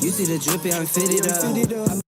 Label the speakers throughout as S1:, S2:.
S1: You see the drippy, I'm fitted up.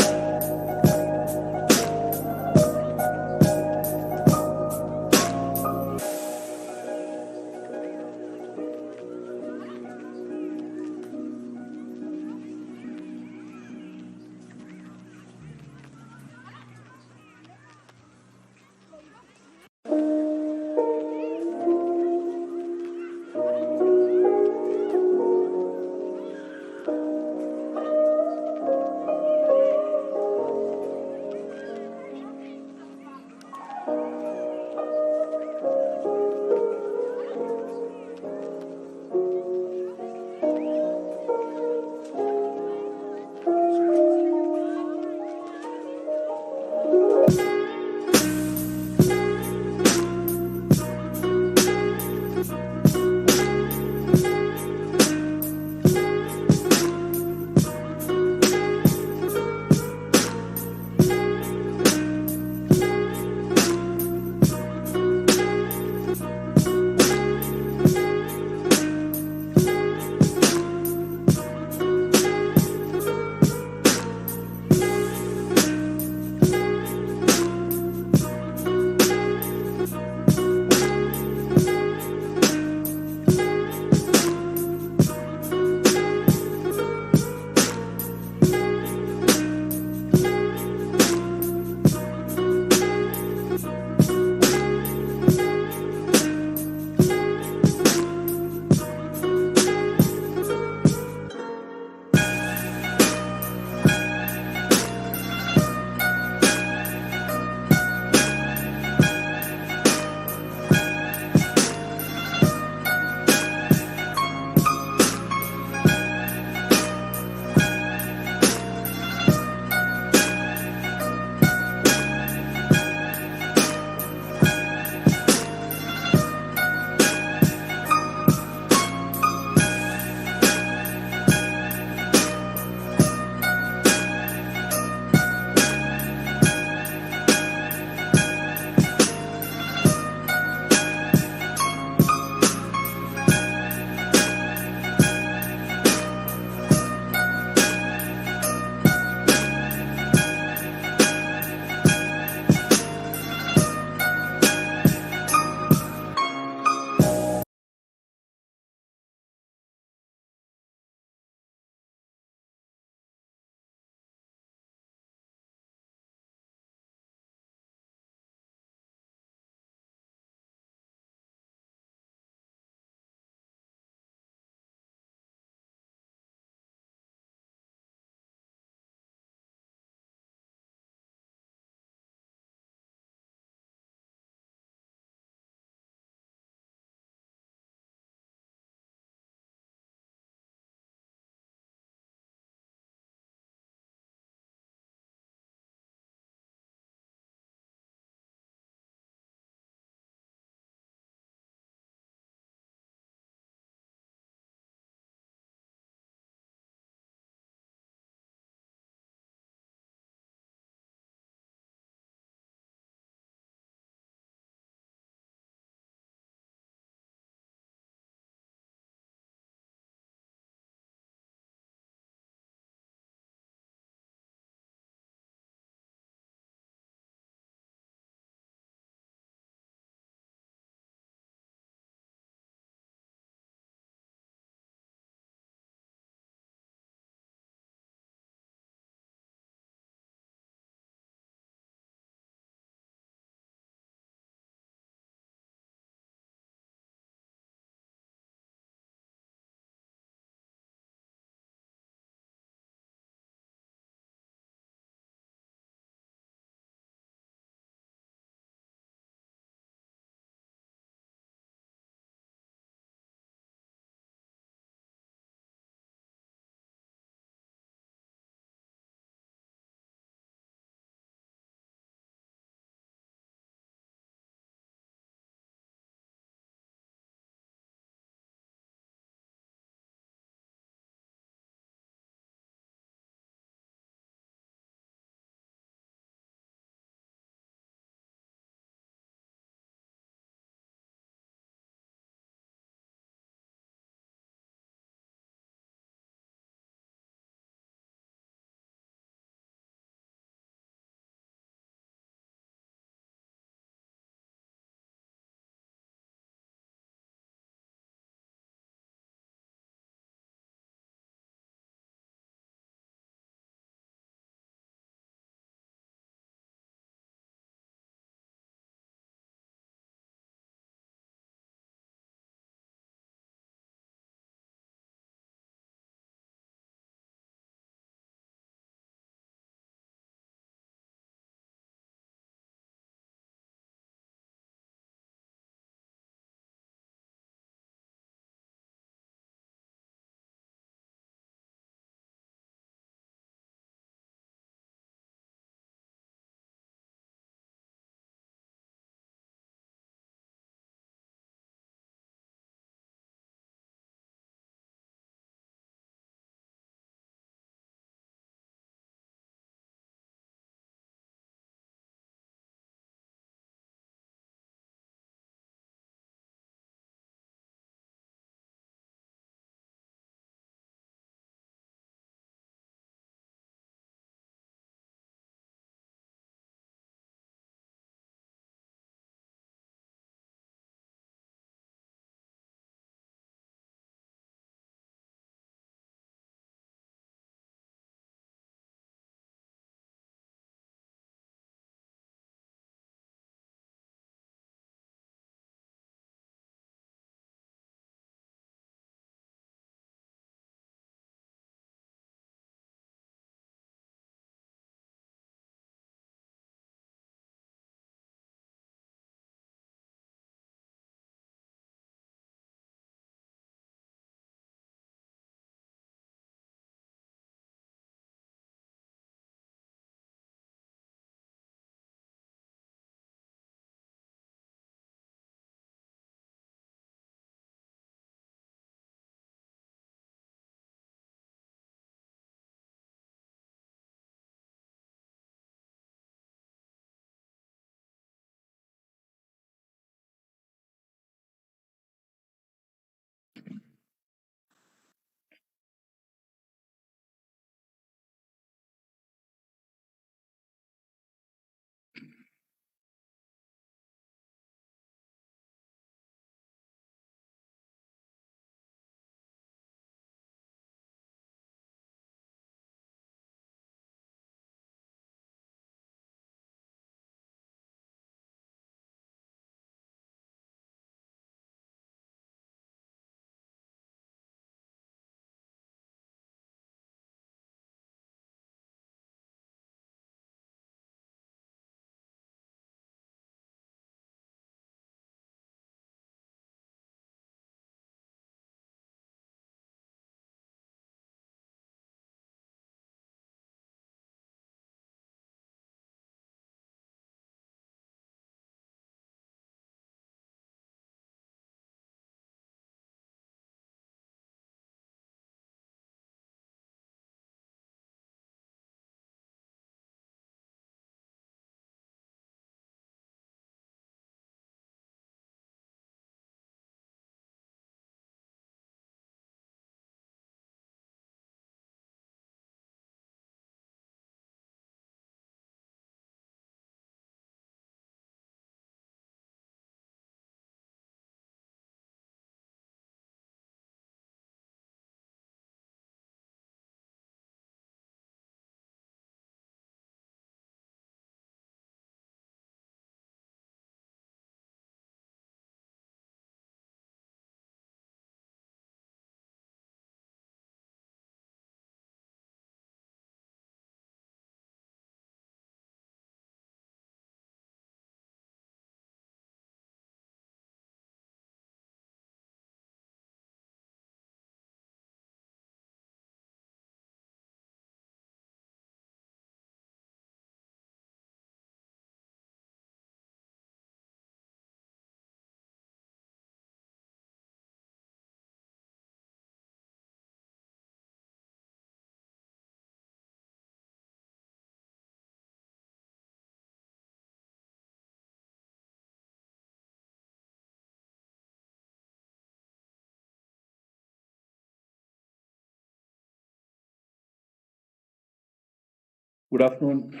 S2: Good afternoon.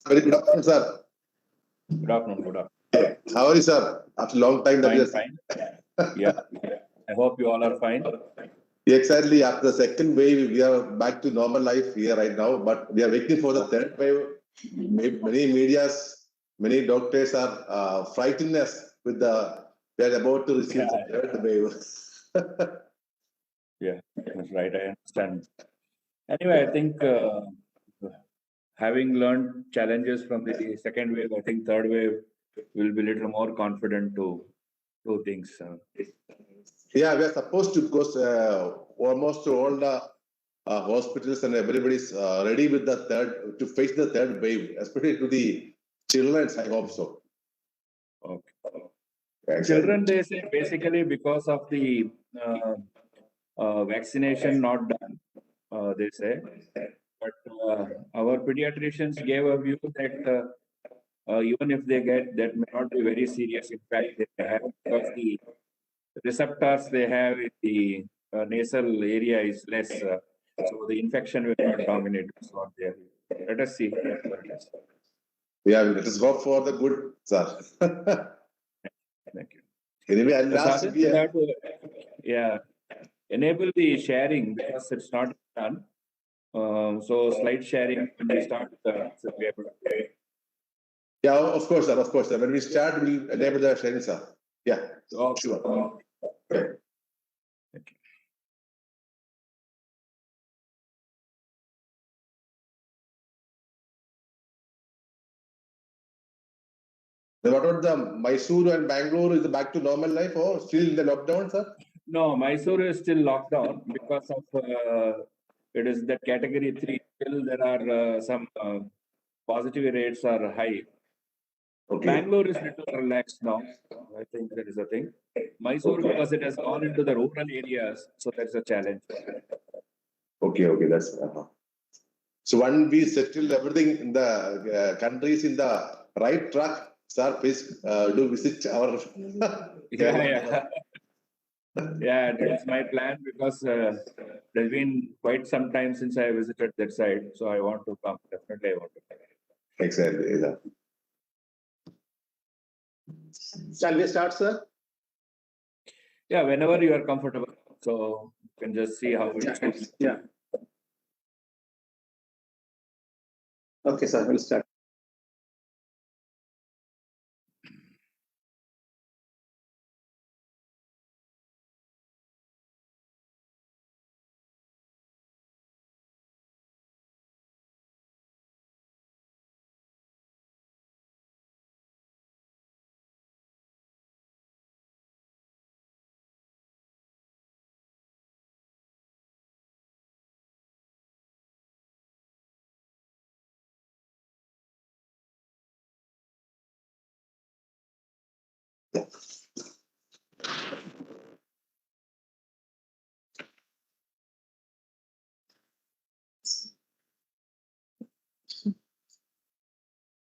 S3: Very good afternoon, sir.
S2: Good afternoon. Good afternoon.
S3: How are you, sir? After a long time that
S2: Fine,
S3: you
S2: fine. Yeah. I hope you all are fine.
S3: exactly after the second wave, we are back to normal life here right now, but we are waiting for the third wave. Many medias, many doctors are frightened us with the we are about to receive the third wave.
S2: Yeah, that's right. I understand. Anyway, I think having learned challenges from the second wave, I think third wave will be a little more confident to do things.
S3: Yeah, we are supposed to because almost all the hospitals and everybody's ready with the third to face the third wave, especially to the children. I hope so.
S2: Okay.
S3: Exactly.
S2: Children, they say basically because of the vaccination not done, they say. But our pediatricians gave a view that even if they get, that may not be very serious. In fact, they have because the receptors they have in the nasal area is less, so the infection will not dominate. That's what they are. Let us see.
S3: Yeah, let us hope for the good, sir.
S2: Thank you.
S3: Anyway, and
S2: So,
S3: last
S2: Sajan,
S3: we
S2: you have to, yeah, enable the sharing because it's not done. So slide sharing when we start, so we are able to.
S3: yeah, of course, sir. Of course, sir. When we start, we'll enable the sharing, sir. Yeah,
S2: Okay.
S3: sure.
S2: Thank you.
S3: Then what about the Mysuru and Bangalore? Is it back to normal life or still in the lockdown, sir?
S2: No, Mysuru is still locked down because of it is that category 3. Still, there are some positivity rates are high.
S3: Okay.
S2: Bangalore is little relaxed now. I think that is a thing. Mysuru, because it has gone into the rural areas, so that's a challenge.
S3: Okay, that's. So when we settle everything in the countries in the right track, sir, please do visit our.
S2: Yeah. Yeah, that's my plan because there's been quite some time since I visited that side, so I want to come. Definitely, I want to come.
S3: Exactly. Yeah. Shall we start, sir?
S2: Yeah, whenever you are comfortable, so you can just see how it goes.
S3: Yeah. Okay, sir, we'll start.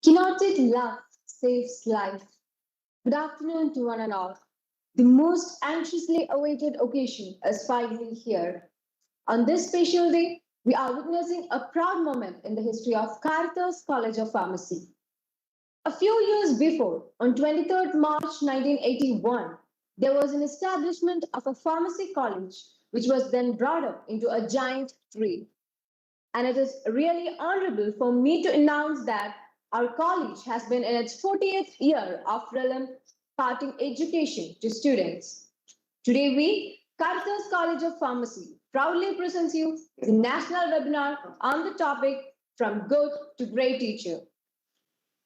S4: Kinetic love saves life. Good afternoon to one and all. The most anxiously awaited occasion is finally here. On this special day, we are witnessing a proud moment in the history of Caritas College of Pharmacy. A few years before, on 23rd March 1981, there was an establishment of a pharmacy college which was then brought up into a giant tree. And it is really honorable for me to announce that our college has been in its 40th year of imparting education to students. Today, we, Caritas College of Pharmacy, proudly presents you the national webinar on the topic From Good to Great Teacher.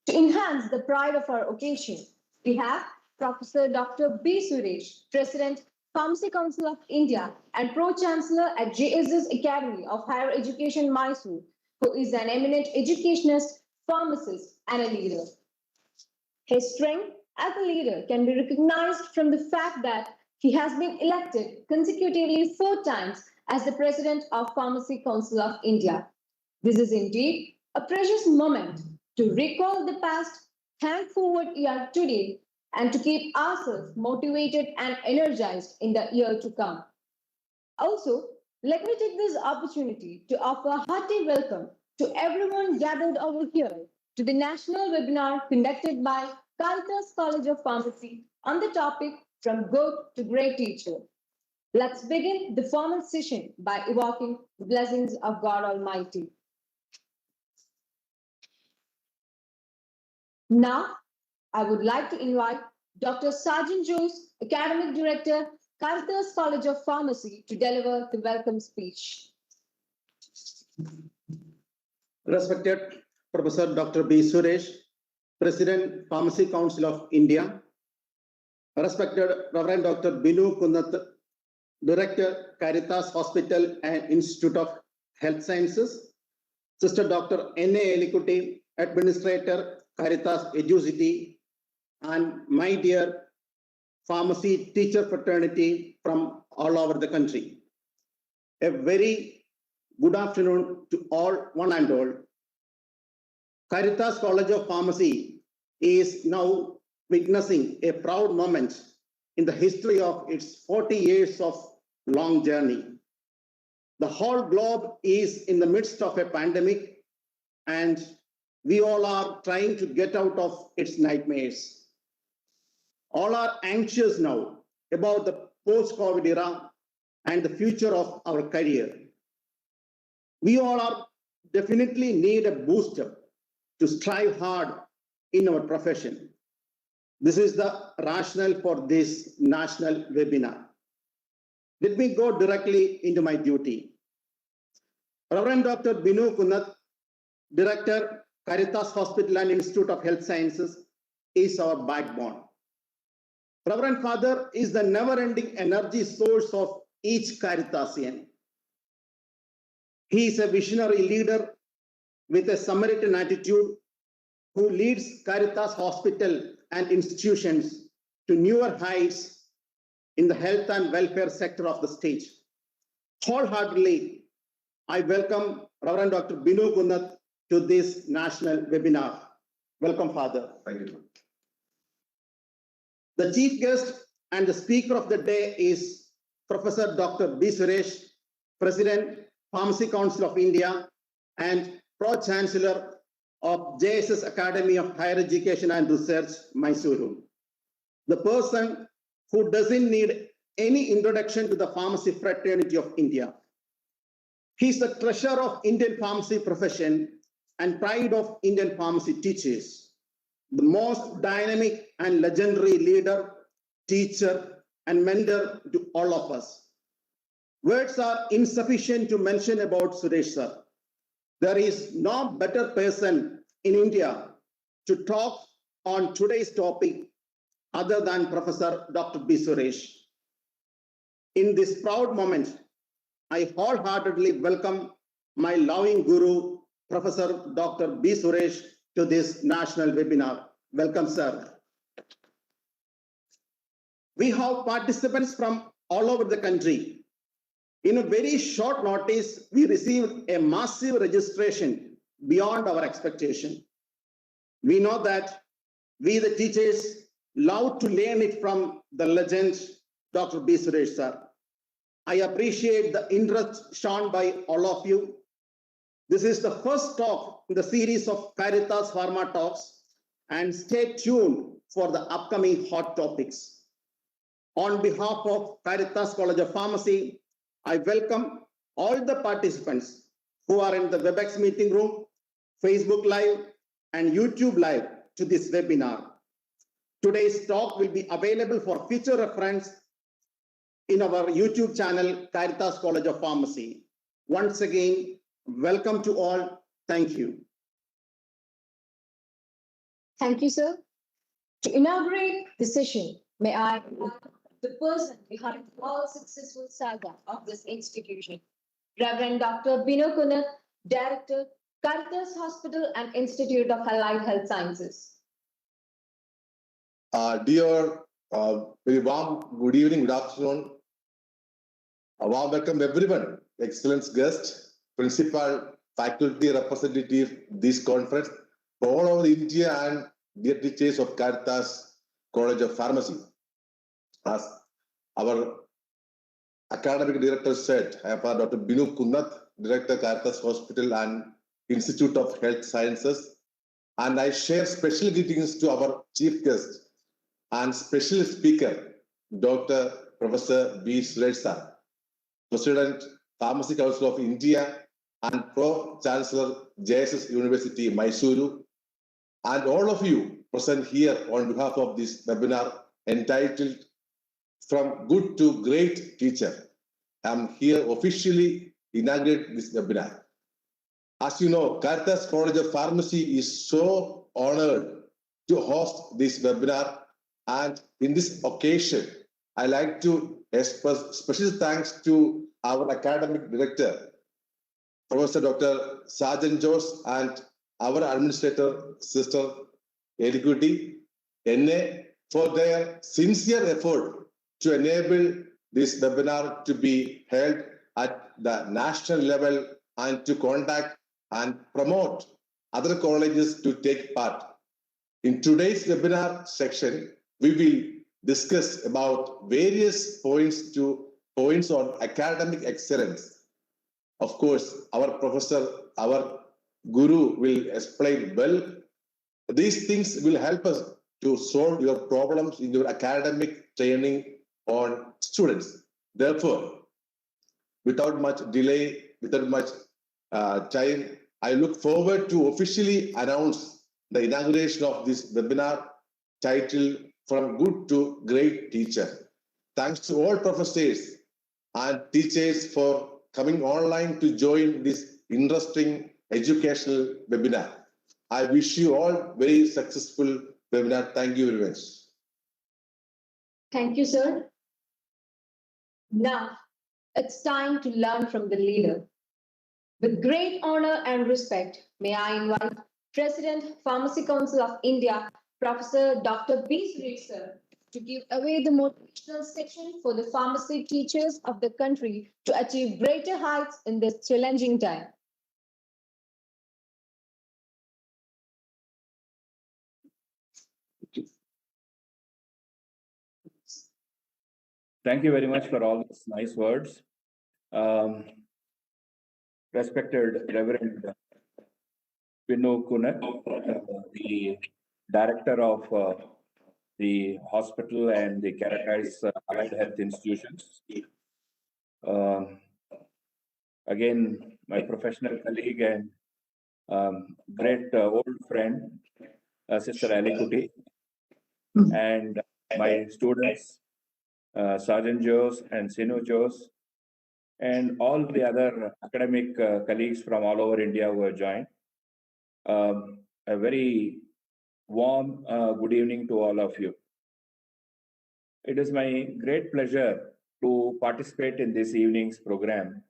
S4: To enhance the pride of our occasion, we have Professor Dr. B. Suresh, President, Pharmacy Council of India and Pro-Chancellor at JSS Academy of Higher Education, Mysuru, who is an eminent educationist, pharmacist, and a leader. His strength as a leader can be recognized from the fact that he has been elected consecutively 4 times as the President of Pharmacy Council of India. This is indeed a precious moment to recall the past, thank forward year today, and to keep ourselves motivated and energized in the year to come. Also, Let me take this opportunity to offer a hearty welcome to everyone gathered over here to the national webinar conducted by Caritas College of Pharmacy on the topic From Good to Great Teacher. Let's begin the formal session by evoking the blessings of God Almighty. Now, I would like to invite Dr. Sergeant Jones, Academic Director, Caritas College of Pharmacy, to deliver the welcome speech.
S5: Respected Professor Dr. B. Suresh, President, Pharmacy Council of India. Respected Reverend Dr. Binu Kunnath, Director, Caritas Hospital and Institute of Health Sciences. Sister Dr. N.A. Elikuti, Administrator, Caritas EduCity, and my dear pharmacy teacher fraternity from all over the country. A very good afternoon to all, one and all. Caritas College of Pharmacy is now witnessing a proud moment in the history of its 40 years of long journey. The whole globe is in the midst of a pandemic, and we all are trying to get out of its nightmares. All are anxious now about the post-COVID era and the future of our career. We all are definitely need a booster to strive hard in our profession. This is the rationale for this national webinar. Let me go directly into my duty. Reverend Dr. Binu Kunnath, Director, Caritas Hospital and Institute of Health Sciences, is our backbone. Reverend Father is the never-ending energy source of each Caritasian. He is a visionary leader with a Samaritan attitude who leads Caritas Hospital and institutions to newer heights in the health and welfare sector of the state. Wholeheartedly, I welcome Reverend Dr. Binu Kunnath to this national webinar. Welcome, Father.
S3: Thank you.
S5: The chief guest and the speaker of the day is Professor Dr. B. Suresh, President, Pharmacy Council of India, and Pro-Chancellor of JSS Academy of Higher Education and Research, Mysuru. The person who doesn't need any introduction to the pharmacy fraternity of India. He's the treasure of Indian pharmacy profession and pride of Indian pharmacy teachers. The most dynamic and legendary leader, teacher, and mentor to all of us. Words are insufficient to mention about Suresh sir. There is no better person in India to talk on today's topic other than Professor Dr. B. Suresh. In this proud moment, I wholeheartedly welcome my loving guru, Professor Dr. B. Suresh, to this national webinar. Welcome, sir. We have participants from all over the country. In a very short notice, we received a massive registration beyond our expectation. We know that we, the teachers, love to learn it from the legend, Dr. B. Suresh, sir. I appreciate the interest shown by all of you. This is the first talk in the series of Caritas Pharma Talks, and stay tuned for the upcoming hot topics. On behalf of Caritas College of Pharmacy, I welcome all the participants who are in the WebEx meeting room, Facebook Live, and YouTube Live to this webinar. Today's talk will be available for future reference in our YouTube channel, Caritas College of Pharmacy. Once again, welcome to all. Thank you.
S4: Thank you, sir. To inaugurate the session, may I invite the person behind all successful saga of this institution, Reverend Dr. Binu Kunnath, Director, Caritas Hospital and Institute of Allied Health Sciences.
S3: Dear, very warm good evening, good afternoon. A warm welcome everyone, excellent guest, principal, faculty representative, this conference, all over India and dear teachers of Caritas College of Pharmacy. As our academic director said, I have Dr. Binu Kunnath, Director, Caritas Hospital and Institute of Health Sciences. And I share special greetings to our chief guest and special speaker, Dr. Professor B. Suresh sir, President, Pharmacy Council of India and Pro-Chancellor, JSS University, Mysuru, and all of you present here on behalf of this webinar entitled From Good to Great Teacher. I'm here officially inaugurate this webinar. As you know, Caritas College of Pharmacy is so honored to host this webinar. And in this occasion, I like to express special thanks to our academic director, Professor Dr. Sarjan Jose, and our administrator, Sister Ericuti, NA, for their sincere effort to enable this webinar to be held at the national level and to contact and promote other colleges to take part. In today's webinar section, we will discuss about various points on academic excellence. Of course, our professor, our guru will explain well. These things will help us to solve your problems in your academic training on students. Therefore, without much delay, without much time, I look forward to officially announce the inauguration of this webinar titled From Good to Great Teacher. Thanks to all professors and teachers for coming online to join this interesting educational webinar. I wish you all very successful webinar. Thank you very much.
S4: Thank you, sir. Now, it's time to learn from the leader. With great honor and respect, may I invite President, Pharmacy Council of India, Professor Dr. B. Suresh, sir, to give away the motivational section for the pharmacy teachers of the country to achieve greater heights in this challenging time.
S2: Thank you very much for all these nice words. Respected Reverend Binu Kunnath, the director of the hospital and the Caritas Allied Health Institutions. Again, my professional colleague and great old friend, Sister Alikuti, and my students, Sergeant Jose and Sinu Jose, and all the other academic colleagues from all over India who have joined. A very warm good evening to all of you. It is my great pleasure to participate in this evening's program.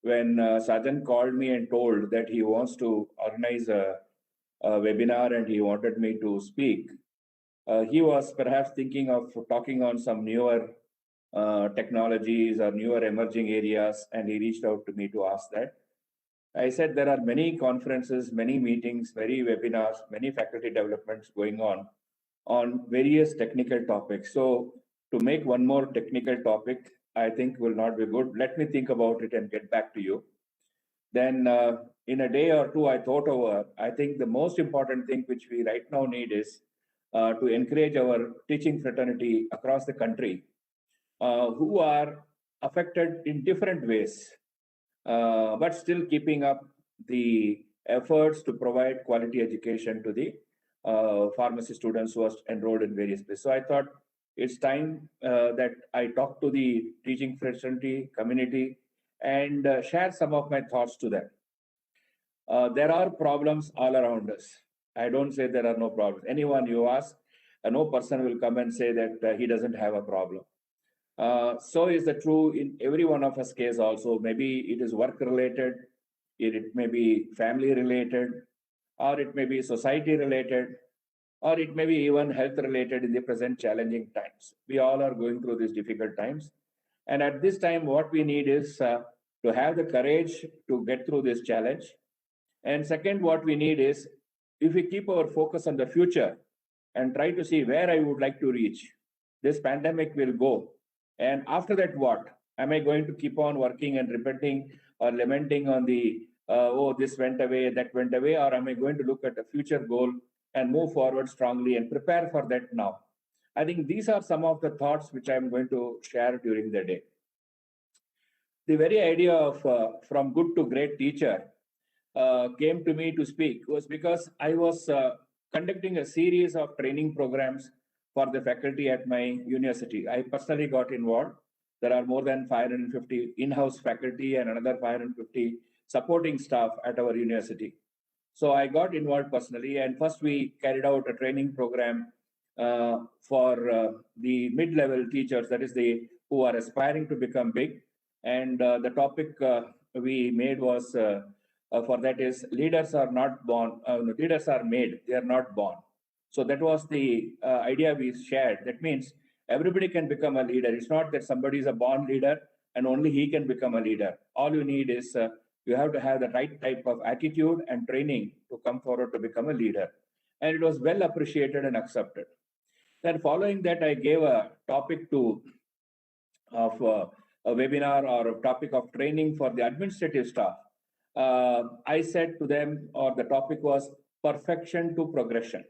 S2: When Sergeant called me and told that he wants to organize a webinar and he wanted me to speak, he was perhaps thinking of talking on some newer technologies or newer emerging areas, and he reached out to me to ask that. I said there are many conferences, many meetings, many webinars, many faculty developments going on various technical topics. So to make one more technical topic, I think will not be good. Let me think about it and get back to you. Then in a day or two, I thought over, I think the most important thing which we right now need is to encourage our teaching fraternity across the country who are affected in different ways, but still keeping up the efforts to provide quality education to the pharmacy students who are enrolled in various places. So I thought it's time that I talk to the teaching fraternity community and share some of my thoughts to them. There are problems all around us. I don't say there are no problems. Anyone you ask, no person will come and say that he doesn't have a problem. So is the true in every one of us case also. Maybe it is work related, it may be family related, or it may be society related, or it may be even health related in the present challenging times. We all are going through these difficult times. And at this time, what we need is to have the courage to get through this challenge. And second, what we need is, if we keep our focus on the future and try to see where I would like to reach, this pandemic will go. And after that, what? Am I going to keep on working and repenting or lamenting on the, oh, this went away, that went away, or am I going to look at a future goal and move forward strongly and prepare for that now? I think these are some of the thoughts which I'm going to share during the day. The very idea of from good to great teacher came to me to speak was because I was conducting a series of training programs for the faculty at my university. I personally got involved. There are more than 550 in-house faculty and another 550 supporting staff at our university. So I got involved personally, and first we carried out a training program for the mid-level teachers, that is the who are aspiring to become big. And the topic we made was for that is leaders are not born, leaders are made, they are not born. So that was the idea we shared. That means everybody can become a leader. It's not that somebody is a born leader and only he can become a leader. All you need is you have to have the right type of attitude and training to come forward to become a leader. And it was well appreciated and accepted. Then following that, I gave a topic of a webinar or a topic of training for the administrative staff. I said to them, or the topic was perfection to progression.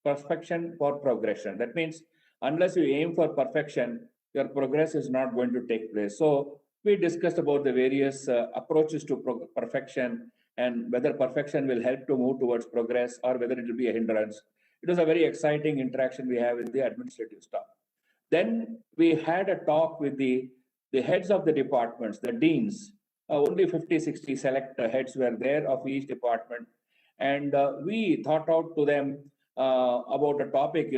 S2: Perfection for progression. That means unless you aim for perfection, your progress is not going to take place. So we discussed about the various approaches to perfection and whether perfection will help to move towards progress or whether it will be a hindrance. It was a very exciting interaction we have with the administrative staff. Then we had a talk with the heads of the departments, the deans. Only 50, 60 select heads were there of each department. And we thought out to them about a topic,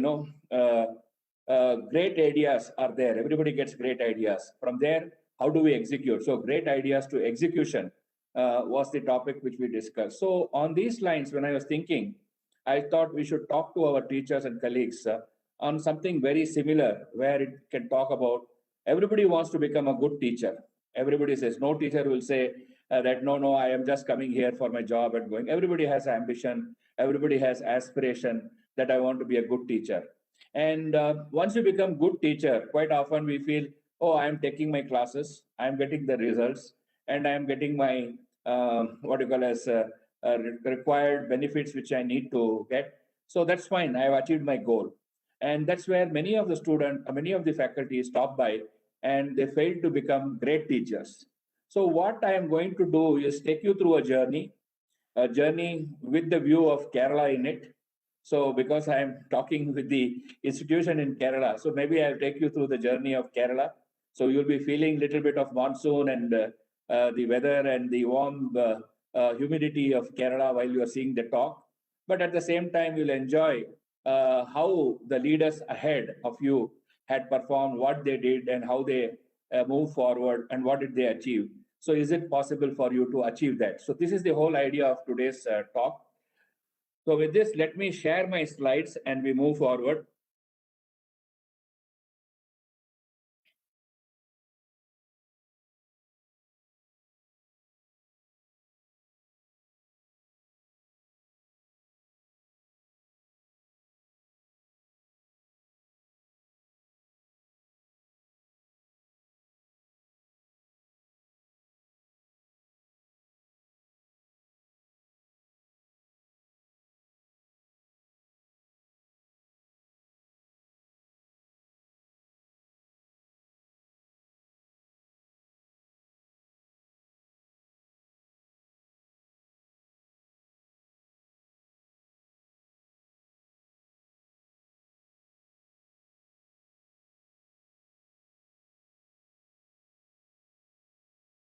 S2: great ideas are there. Everybody gets great ideas. From there, how do we execute? So great ideas to execution was the topic which we discussed. So on these lines, when I was thinking, I thought we should talk to our teachers and colleagues on something very similar, where it can talk about everybody wants to become a good teacher. Everybody says, no teacher will say that, no, I am just coming here for my job and going. Everybody has ambition. Everybody has aspiration that I want to be a good teacher. And once you become good teacher, quite often we feel, oh, I am taking my classes, I am getting the results, and I am getting my, what you call as required benefits which I need to get. So that's fine, I have achieved my goal. And that's where many of the students, many of the faculty stop by and they fail to become great teachers. So what I am going to do is take you through a journey with the view of Kerala in it. So because I am talking with the institution in Kerala, so maybe I'll take you through the journey of Kerala. So you'll be feeling a little bit of monsoon and the weather and the warm humidity of Kerala while you are seeing the talk. But at the same time, you'll enjoy how the leaders ahead of you had performed, what they did and how they moved forward and what did they achieve. So is it possible for you to achieve that? So this is the whole idea of today's talk. So with this, let me share my slides and we move forward.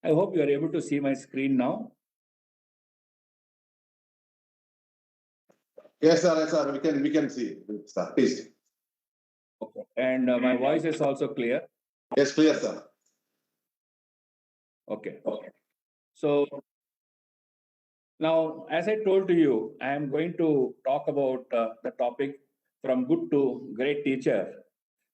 S2: I hope you are able to see my screen now.
S3: Yes, sir. Yes, sir. We can see, sir. Please.
S2: Okay. And my voice is also clear.
S3: Yes, clear, sir.
S2: Okay. So now, as I told to you, I am going to talk about the topic from good to great teacher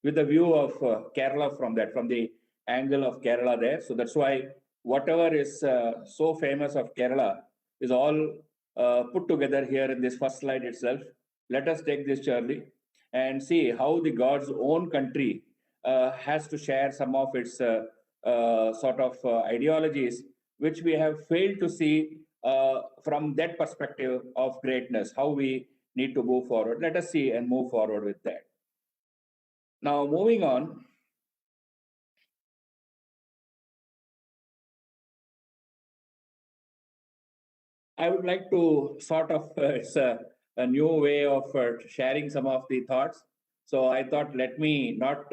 S2: with the view of Kerala from the angle of Kerala there. So that's why whatever is so famous of Kerala is all put together here in this first slide itself. Let us take this journey and see how the God's own country has to share some of its sort of ideologies, which we have failed to see from that perspective of greatness, how we need to move forward. Let us see and move forward with that. Now, moving on. I would like to sort of, it's a new way of sharing some of the thoughts. So I thought, let me not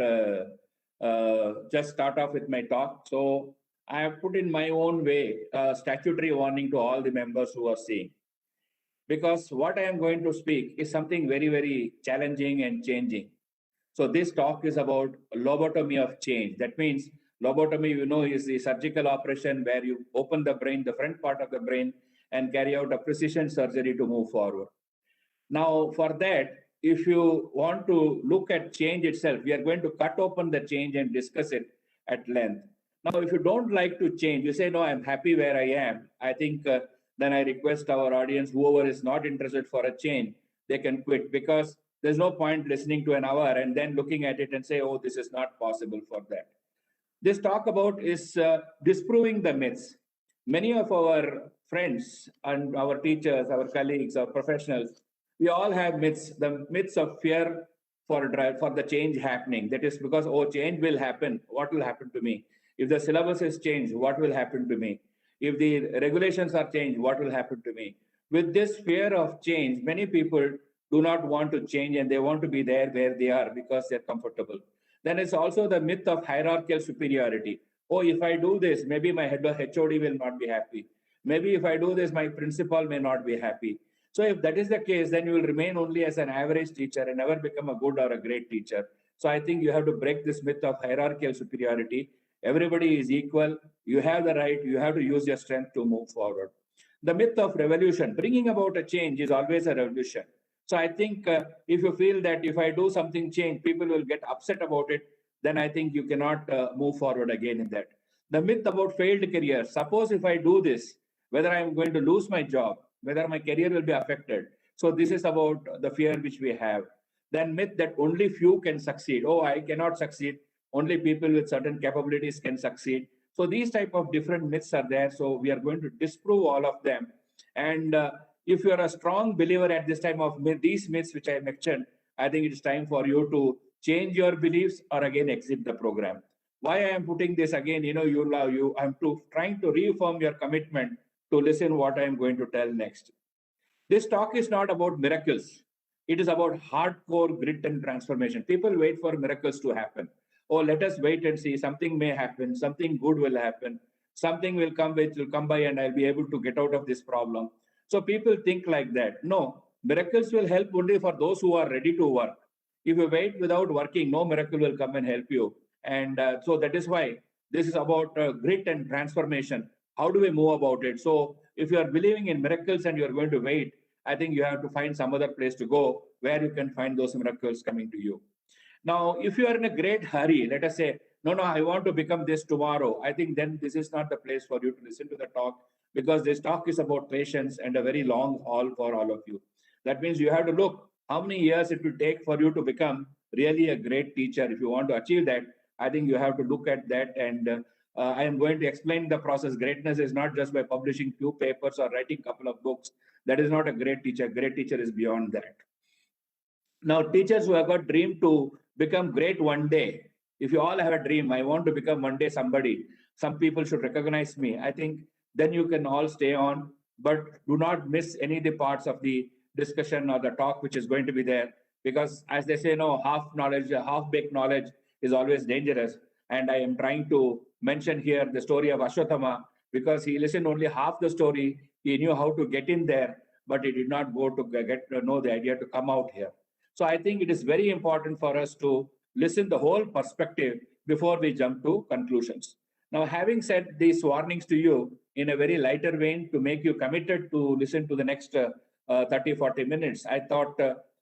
S2: just start off with my talk. So I have put in my own way a statutory warning to all the members who are seeing. Because what I am going to speak is something very, very challenging and changing. So this talk is about lobotomy of change. That means lobotomy, you know, is the surgical operation where you open the brain, the front part of the brain, and carry out a precision surgery to move forward. Now, for that, if you want to look at change itself, we are going to cut open the change and discuss it at length. Now, if you don't like to change, you say, no, I'm happy where I am. I think then I request our audience, whoever is not interested for a change, they can quit, because there's no point listening to an hour and then looking at it and say, oh, this is not possible for that. This talk about is disproving the myths. Many of our friends and our teachers, our colleagues, our professionals, we all have myths, the myths of fear for the change happening. That is because, oh, change will happen. What will happen to me? If the syllabus is changed, what will happen to me? If the regulations are changed, what will happen to me? With this fear of change, many people do not want to change and they want to be there where they are because they're comfortable. Then it's also the myth of hierarchical superiority. Oh, if I do this, maybe my HOD will not be happy. Maybe if I do this, my principal may not be happy. So if that is the case, then you will remain only as an average teacher and never become a good or a great teacher. So I think you have to break this myth of hierarchical superiority. Everybody is equal. You have the right. You have to use your strength to move forward. The myth of revolution, bringing about a change is always a revolution. So I think if you feel that if I do something change, people will get upset about it, then I think you cannot move forward again in that. The myth about failed careers. Suppose if I do this, whether I'm going to lose my job, whether my career will be affected. So this is about the fear which we have. Then myth that only few can succeed. Oh, I cannot succeed. Only people with certain capabilities can succeed. So these type of different myths are there. So we are going to disprove all of them. And if you are a strong believer at this time of these myths which I mentioned, I think it is time for you to change your beliefs or again exit the program. Why I am putting this again, I'm trying to reaffirm your commitment to listen what I am going to tell next. This talk is not about miracles. It is about hardcore grit and transformation. People wait for miracles to happen. Oh, let us wait and see. Something may happen. Something good will happen. Something will come by and I'll be able to get out of this problem. So people think like that. No, miracles will help only for those who are ready to work. If you wait without working, no miracle will come and help you. And so that is why this is about grit and transformation. How do we move about it? So if you are believing in miracles and you are going to wait, I think you have to find some other place to go where you can find those miracles coming to you. Now, if you are in a great hurry, let us say, no, I want to become this tomorrow. I think then this is not the place for you to listen to the talk, because this talk is about patience and a very long haul for all of you. That means you have to look how many years it will take for you to become really a great teacher. If you want to achieve that, I think you have to look at that. And I am going to explain the process. Greatness is not just by publishing few papers or writing a couple of books. That is not a great teacher. Great teacher is beyond that. Now, teachers who have got dream to become great one day, if you all have a dream, I want to become one day somebody, some people should recognize me, I think then you can all stay on, but do not miss any of the parts of the discussion or the talk which is going to be there, because as they say, no, half knowledge, half-baked knowledge is always dangerous. And I am trying to mention here the story of Ashwatthama, because he listened only half the story. He knew how to get in there, but he did not go to get to know the idea to come out here. So I think it is very important for us to listen the whole perspective before we jump to conclusions. Now, having said these warnings to you in a very lighter vein to make you committed to listen to the next 30, 40 minutes, I thought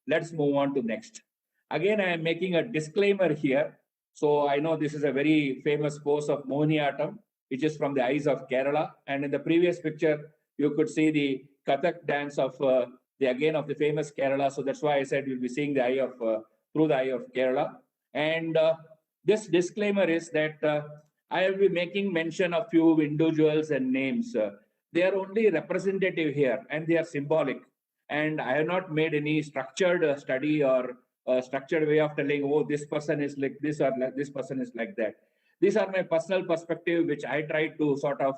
S2: let's move on to next. Again, I am making a disclaimer here. So I know this is a very famous pose of Mohiniyattam, which is from the eyes of Kerala. And in the previous picture, you could see the Kathak dance of the famous Kerala. So that's why I said you'll be seeing the eye of through the eye of Kerala. And this disclaimer is that I will be making mention of few individuals and names. They are only representative here and they are symbolic. And I have not made any structured study or structured way of telling, oh, this person is like this or like, this person is like that. These are my personal perspective, which I try to sort of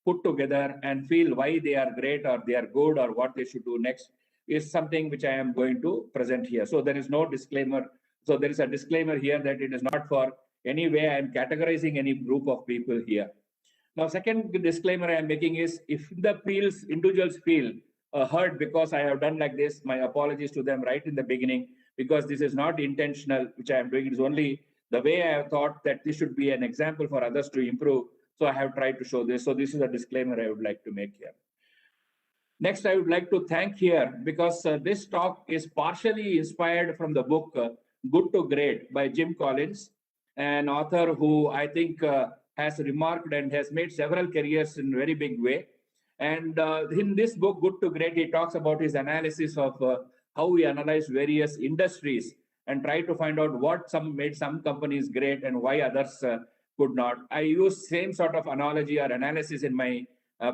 S2: put together and feel why they are great or they are good or what they should do next is something which I am going to present here. So there is no disclaimer. So there is a disclaimer here that it is not for any way I am categorizing any group of people here. Now, second disclaimer I am making is if the individuals feel hurt because I have done like this, my apologies to them right in the beginning, because this is not intentional, which I am doing. It is only the way I have thought that this should be an example for others to improve. So I have tried to show this. So this is a disclaimer I would like to make here. Next, I would like to thank here because this talk is partially inspired from the book Good to Great by Jim Collins, an author who I think has remarked and has made several careers in a very big way. And in this book, Good to Great, he talks about his analysis of how we analyze various industries and try to find out what made some companies great and why others could not. I use same sort of analogy or analysis in my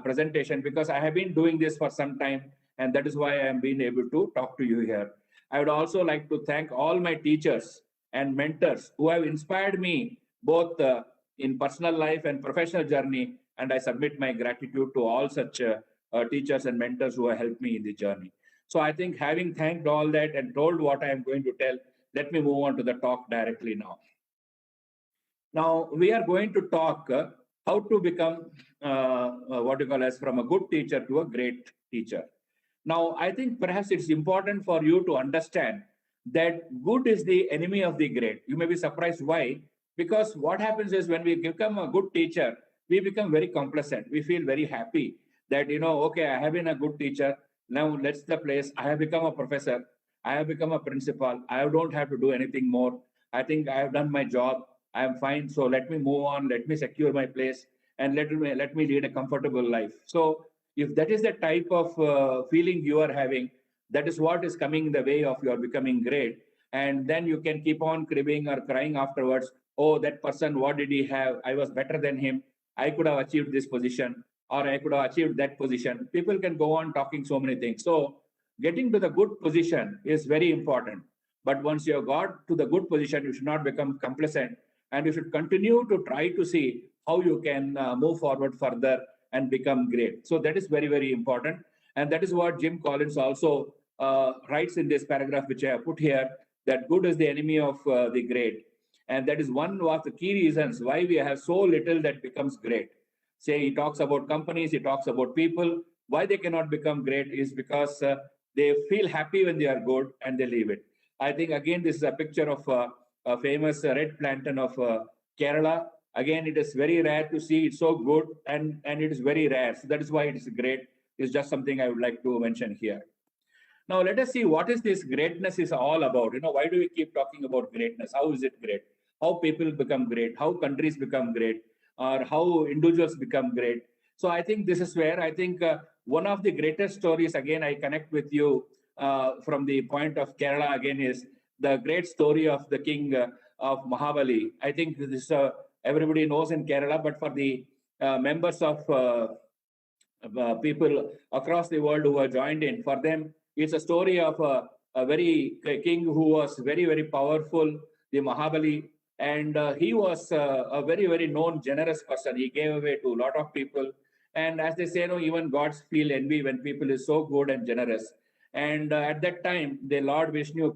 S2: presentation because I have been doing this for some time, and that is why I am being able to talk to you here. I would also like to thank all my teachers and mentors who have inspired me both in personal life and professional journey, and I submit my gratitude to all such teachers and mentors who have helped me in the journey. So I think having thanked all that and told what I am going to tell, let me move on to the talk directly now. Now, we are going to talk how to become what you call as from a good teacher to a great teacher. Now, I think perhaps it's important for you to understand that good is the enemy of the great. You may be surprised why, because what happens is when we become a good teacher, we become very complacent. We feel very happy that, okay, I have been a good teacher. Now let's the place. I have become a professor. I have become a principal. I don't have to do anything more. I think I have done my job. I am fine. So let me move on. Let me secure my place and let me lead a comfortable life. So if that is the type of feeling you are having, that is what is coming in the way of your becoming great. And then you can keep on cribbing or crying afterwards. Oh, that person, what did he have? I was better than him. I could have achieved this position or I could have achieved that position. People can go on talking so many things. So getting to the good position is very important. But once you have got to the good position, you should not become complacent and you should continue to try to see how you can move forward further and become great. So that is very, very important. And that is what Jim Collins also writes in this paragraph, which I have put here, that good is the enemy of the great. And that is one of the key reasons why we have so little that becomes great. Say he talks about companies, he talks about people. Why they cannot become great is because they feel happy when they are good and they leave it. I think, again, this is a picture of a famous red plantain of Kerala. Again, it is very rare to see. It's so good and it is very rare. So that is why it is great. It's just something I would like to mention here. Now, let us see what is this greatness is all about. Why do we keep talking about greatness? How is it great? How people become great? How countries become great? Or how individuals become great? So I think this is where I think one of the greatest stories, again, I connect with you from the point of Kerala again is the great story of the king of Mahabali. I think this everybody knows in Kerala, but for the members of people across the world who are joined in, for them, it's a story of a very king who was very, very powerful, the Mahabali, and he was a very, very known, generous person. He gave away to a lot of people. And as they say, even gods feel envy when people is so good and generous. And at that time, the Lord Vishnu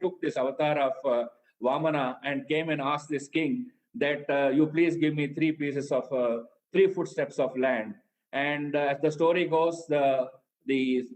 S2: took this avatar of Vamana and came and asked this king that you please give me 3 footsteps of land. And as the story goes, the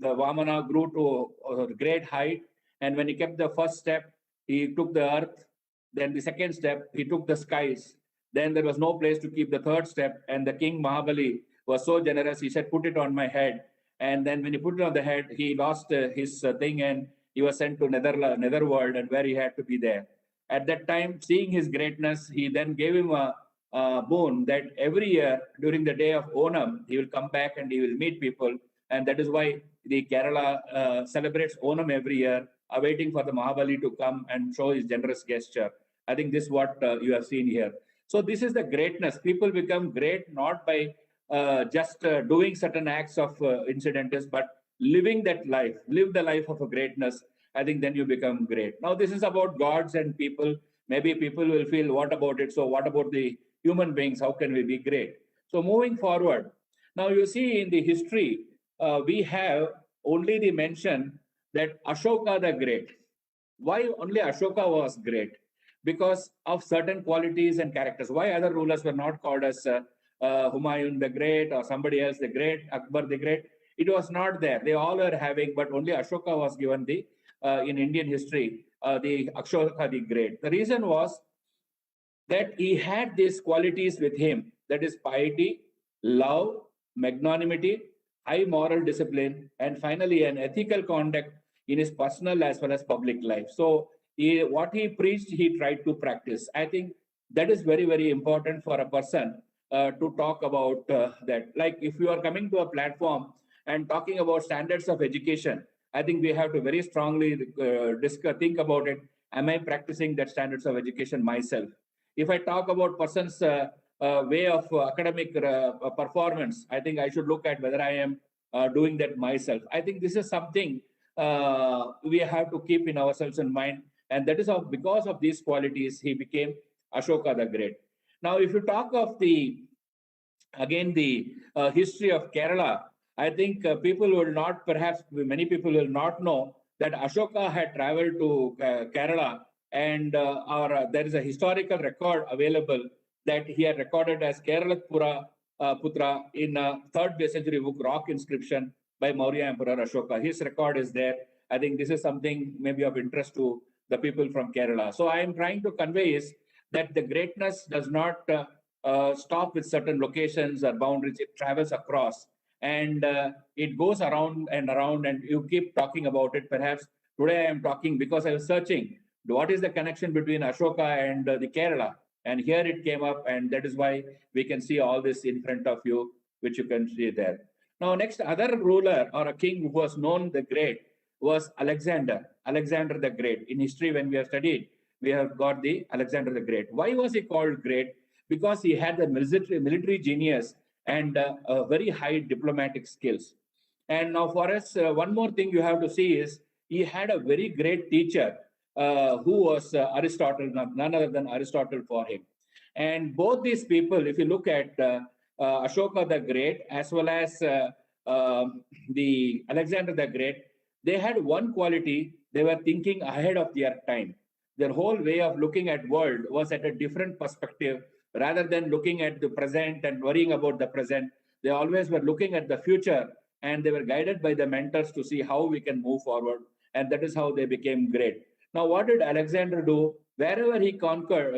S2: Vamana grew to a great height. And when he kept the first step, he took the earth. Then the second step, he took the skies. Then there was no place to keep the third step. And the king Mahabali was so generous. He said, put it on my head. And then when he put it on the head, he lost his thing and he was sent to netherworld and where he had to be there. At that time, seeing his greatness, he then gave him a boon that every year during the day of Onam, he will come back and he will meet people. And that is why the Kerala celebrates Onam every year, awaiting for the Mahabali to come and show his generous gesture. I think this is what you have seen here. So this is the greatness. People become great not by just doing certain acts of incidents, but living that life, live the life of a greatness. I think then you become great. Now this is about gods and people. Maybe people will feel, what about it? So what about the human beings? How can we be great? So moving forward, now you see in the history, we have only the mention that Ashoka the Great. Why only Ashoka was great? Because of certain qualities and characters. Why other rulers were not called as Humayun the Great or somebody else the Great, Akbar the Great? It was not there. They all were having, but only Ashoka was given the, in Indian history, the Ashoka the Great. The reason was that he had these qualities with him, that is piety, love, magnanimity, high moral discipline, and finally an ethical conduct in his personal as well as public life. So what he preached, he tried to practice. I think that is very, very important for a person to talk about that. Like if you are coming to a platform and talking about standards of education, I think we have to very strongly think about it. Am I practicing that standards of education myself? If I talk about person's way of academic performance, I think I should look at whether I am doing that myself. I think this is something we have to keep in ourselves in mind. And that is how, because of these qualities, he became Ashoka the Great. Now, if you talk of the history of Kerala, I think people will not, perhaps many people will not know that Ashoka had traveled to Kerala, and there is a historical record available that he had recorded as Kerala Putra in a 3rd century book rock inscription by Maurya Emperor Ashoka. His record is there. I think this is something maybe of interest to the people from Kerala. So I am trying to convey is that the greatness does not stop with certain locations or boundaries. It travels across, and it goes around, and you keep talking about it. Perhaps today I am talking because I was searching what is the connection between Ashoka and the Kerala, and here it came up, and that is why we can see all this in front of you, which you can see there. Now, next other ruler or a king who was known the great was Alexander the Great. In history, when we have studied, we have got the Alexander the Great. Why was he called great? Because he had the military genius and very high diplomatic skills. And now for us, one more thing you have to see is he had a very great teacher who was Aristotle, none other than Aristotle for him. And both these people, if you look at Ashoka the Great as well as the Alexander the Great, they had one quality: they were thinking ahead of their time. Their whole way of looking at world was at a different perspective. Rather than looking at the present and worrying about the present, they always were looking at the future, and they were guided by the mentors to see how we can move forward. And that is how they became great. Now, what did Alexander do? Wherever he conquered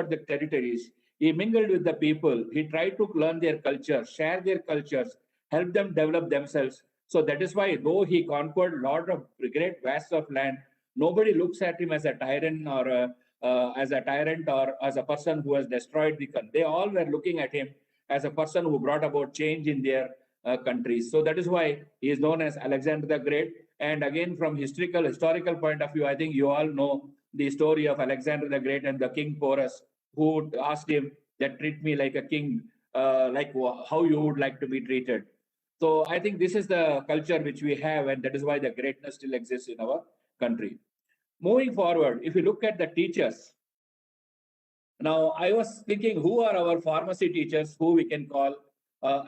S2: the territories, he mingled with the people. He tried to learn their culture, share their cultures, help them develop themselves. So that is why, though he conquered a lot of great vast of land, nobody looks at him as a tyrant or as a person who has destroyed the country. They all were looking at him as a person who brought about change in their countries. So that is why he is known as Alexander the Great. And again, from historical point of view, I think you all know the story of Alexander the Great and the King Porus, who asked him that treat me like a king, like how you would like to be treated. So I think this is the culture which we have, and that is why the greatness still exists in our country. Moving forward, if you look at the teachers, now I was thinking, who are our pharmacy teachers who we can call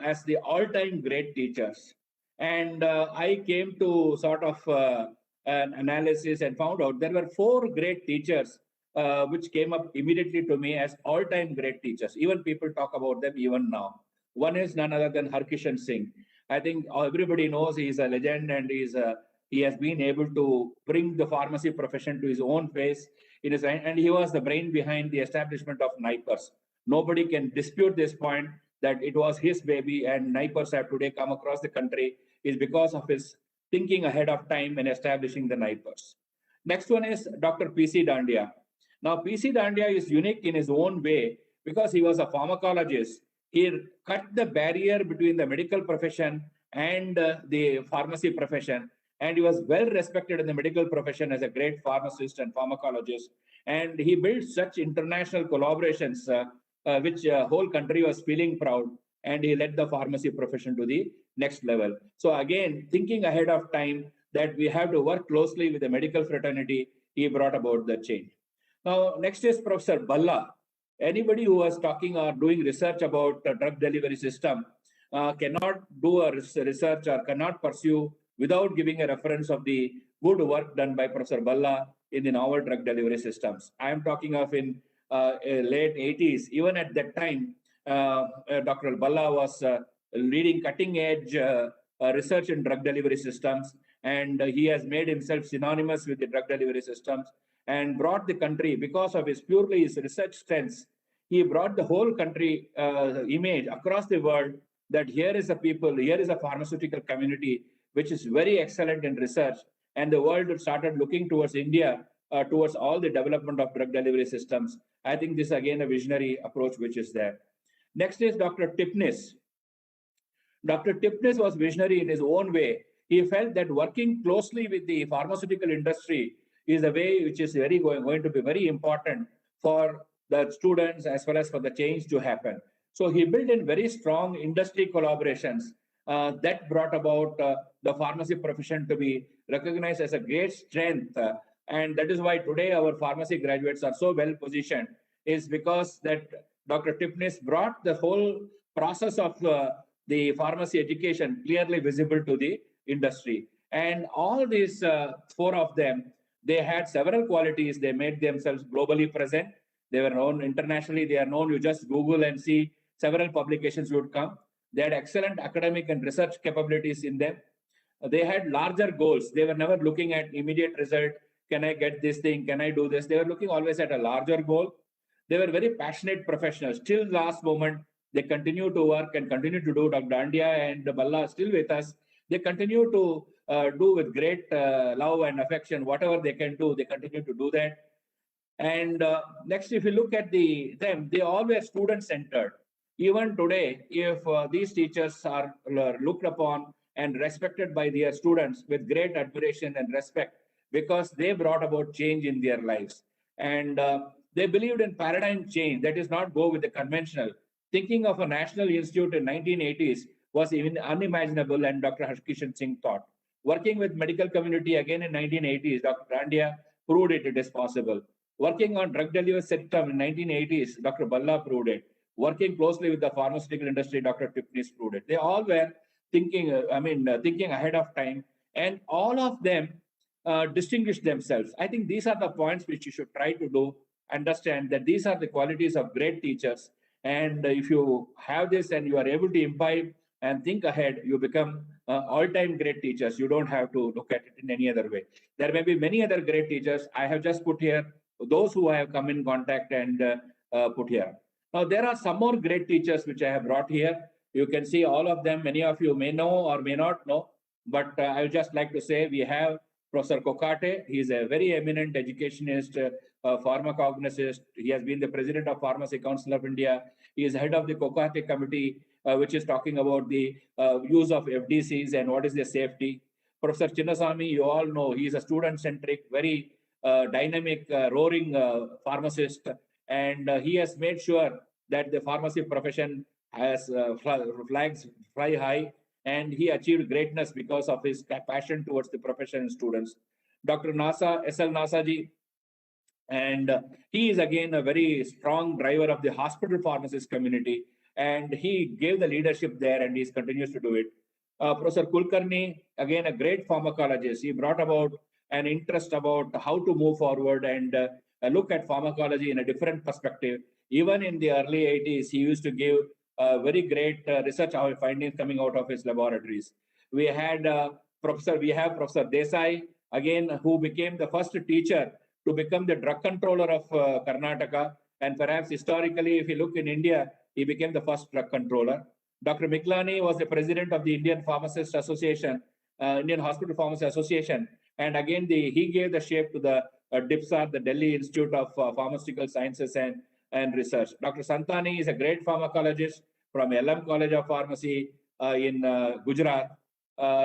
S2: as the all-time great teachers? And I came to sort of an analysis and found out there were 4 great teachers which came up immediately to me as all-time great teachers. Even people talk about them even now. One is none other than Harkishan Singh. I think everybody knows he is a legend, and he has been able to bring the pharmacy profession to his own pace and he was the brain behind the establishment of NIPERS. Nobody can dispute this point that it was his baby, and NIPERS have today come across the country is because of his thinking ahead of time and establishing the NIPERS. Next one is Dr. P.C. Dandia. Now, P.C. Dandia is unique in his own way because he was a pharmacologist. He cut the barrier between the medical profession and the pharmacy profession, and he was well respected in the medical profession as a great pharmacist and pharmacologist. And he built such international collaborations which whole country was feeling proud, and he led the pharmacy profession to the next level. So again, thinking ahead of time that we have to work closely with the medical fraternity, he brought about the change. Now, next is Professor Balla. Anybody who was talking or doing research about the drug delivery system cannot do a research or cannot pursue without giving a reference of the good work done by Professor Balla in the novel drug delivery systems. I am talking of in late 80s. Even at that time, Dr. Balla was leading cutting edge research in drug delivery systems, and he has made himself synonymous with the drug delivery systems and brought the country, because of his purely his research strengths, he brought the whole country image across the world that here is a people, here is a pharmaceutical community which is very excellent in research, and the world started looking towards India, towards all the development of drug delivery systems. I think this is again a visionary approach which is there. Next is Dr. Tipnis. Dr. Tipnis was visionary in his own way. He felt that working closely with the pharmaceutical industry is a way which is going to be very important for the students as well as for the change to happen. So he built in very strong industry collaborations that brought about the pharmacy profession to be recognized as a great strength. And that is why today our pharmacy graduates are so well positioned, is because that Dr. Tipnis brought the whole process of the pharmacy education clearly visible to the industry. And all these four of them, they had several qualities. They made themselves globally present. They were known internationally. They are known. You just Google and see several publications would come. They had excellent academic and research capabilities in them. They had larger goals. They were never looking at immediate result. Can I get this thing? Can I do this? They were looking always at a larger goal. They were very passionate professionals. Till last moment, they continue to work and continue to do. Dr. Dandia and Balla are still with us. They continue to do with great love and affection. Whatever they can do, they continue to do that. And next, if you look at them, they all were student-centered. Even today, if these teachers are looked upon and respected by their students with great admiration and respect, because they brought about change in their lives. And they believed in paradigm change, that is not go with the conventional. Thinking of a national institute in 1980s was even unimaginable, and Dr. Harkishan Singh thought. Working with medical community again in 1980s, Dr. Randia proved it is possible. Working on drug delivery system in 1980s, Dr. Balla proved it. Working closely with the pharmaceutical industry, Dr. Tipnis proved it. They all were thinking, thinking ahead of time, and all of them distinguished themselves. I think these are the points which you should try to do, understand that these are the qualities of great teachers. And if you have this and you are able to imbibe and think ahead, you become all-time great teachers. You don't have to look at it in any other way. There may be many other great teachers. I have just put here those who I have come in contact and put here. Now, there are some more great teachers which I have brought here. You can see all of them. Many of you may know or may not know, but I would just like to say we have Professor Kokate. He is a very eminent educationist, pharmacognosist. He has been the president of Pharmacy Council of India. He is head of the Kokate committee, which is talking about the use of FDCs and what is their safety. Professor Chinnasamy, you all know, he is a student-centric, very dynamic, roaring pharmacist. And he has made sure that the pharmacy profession has flags fly high, and he achieved greatness because of his passion towards the profession and students. Dr. Nasa, S.L. Nasaji, and he is again a very strong driver of the hospital pharmacist community, and he gave the leadership there, and he continues to do it. Professor Kulkarni, again a great pharmacologist. He brought about an interest about how to move forward and look at pharmacology in a different perspective. Even in the early 80s, he used to give very great research findings coming out of his laboratories. We have Professor Desai, again, who became the first teacher to become the drug controller of Karnataka. And perhaps historically, if you look in India, he became the first drug controller. Dr. Miglani was the president of the Indian Pharmacist Association, Indian Hospital Pharmacy Association. And again, he gave the shape to the DIPSAR, the Delhi Institute of Pharmaceutical Sciences and Research. Dr. Santani is a great pharmacologist from LM College of Pharmacy in Gujarat.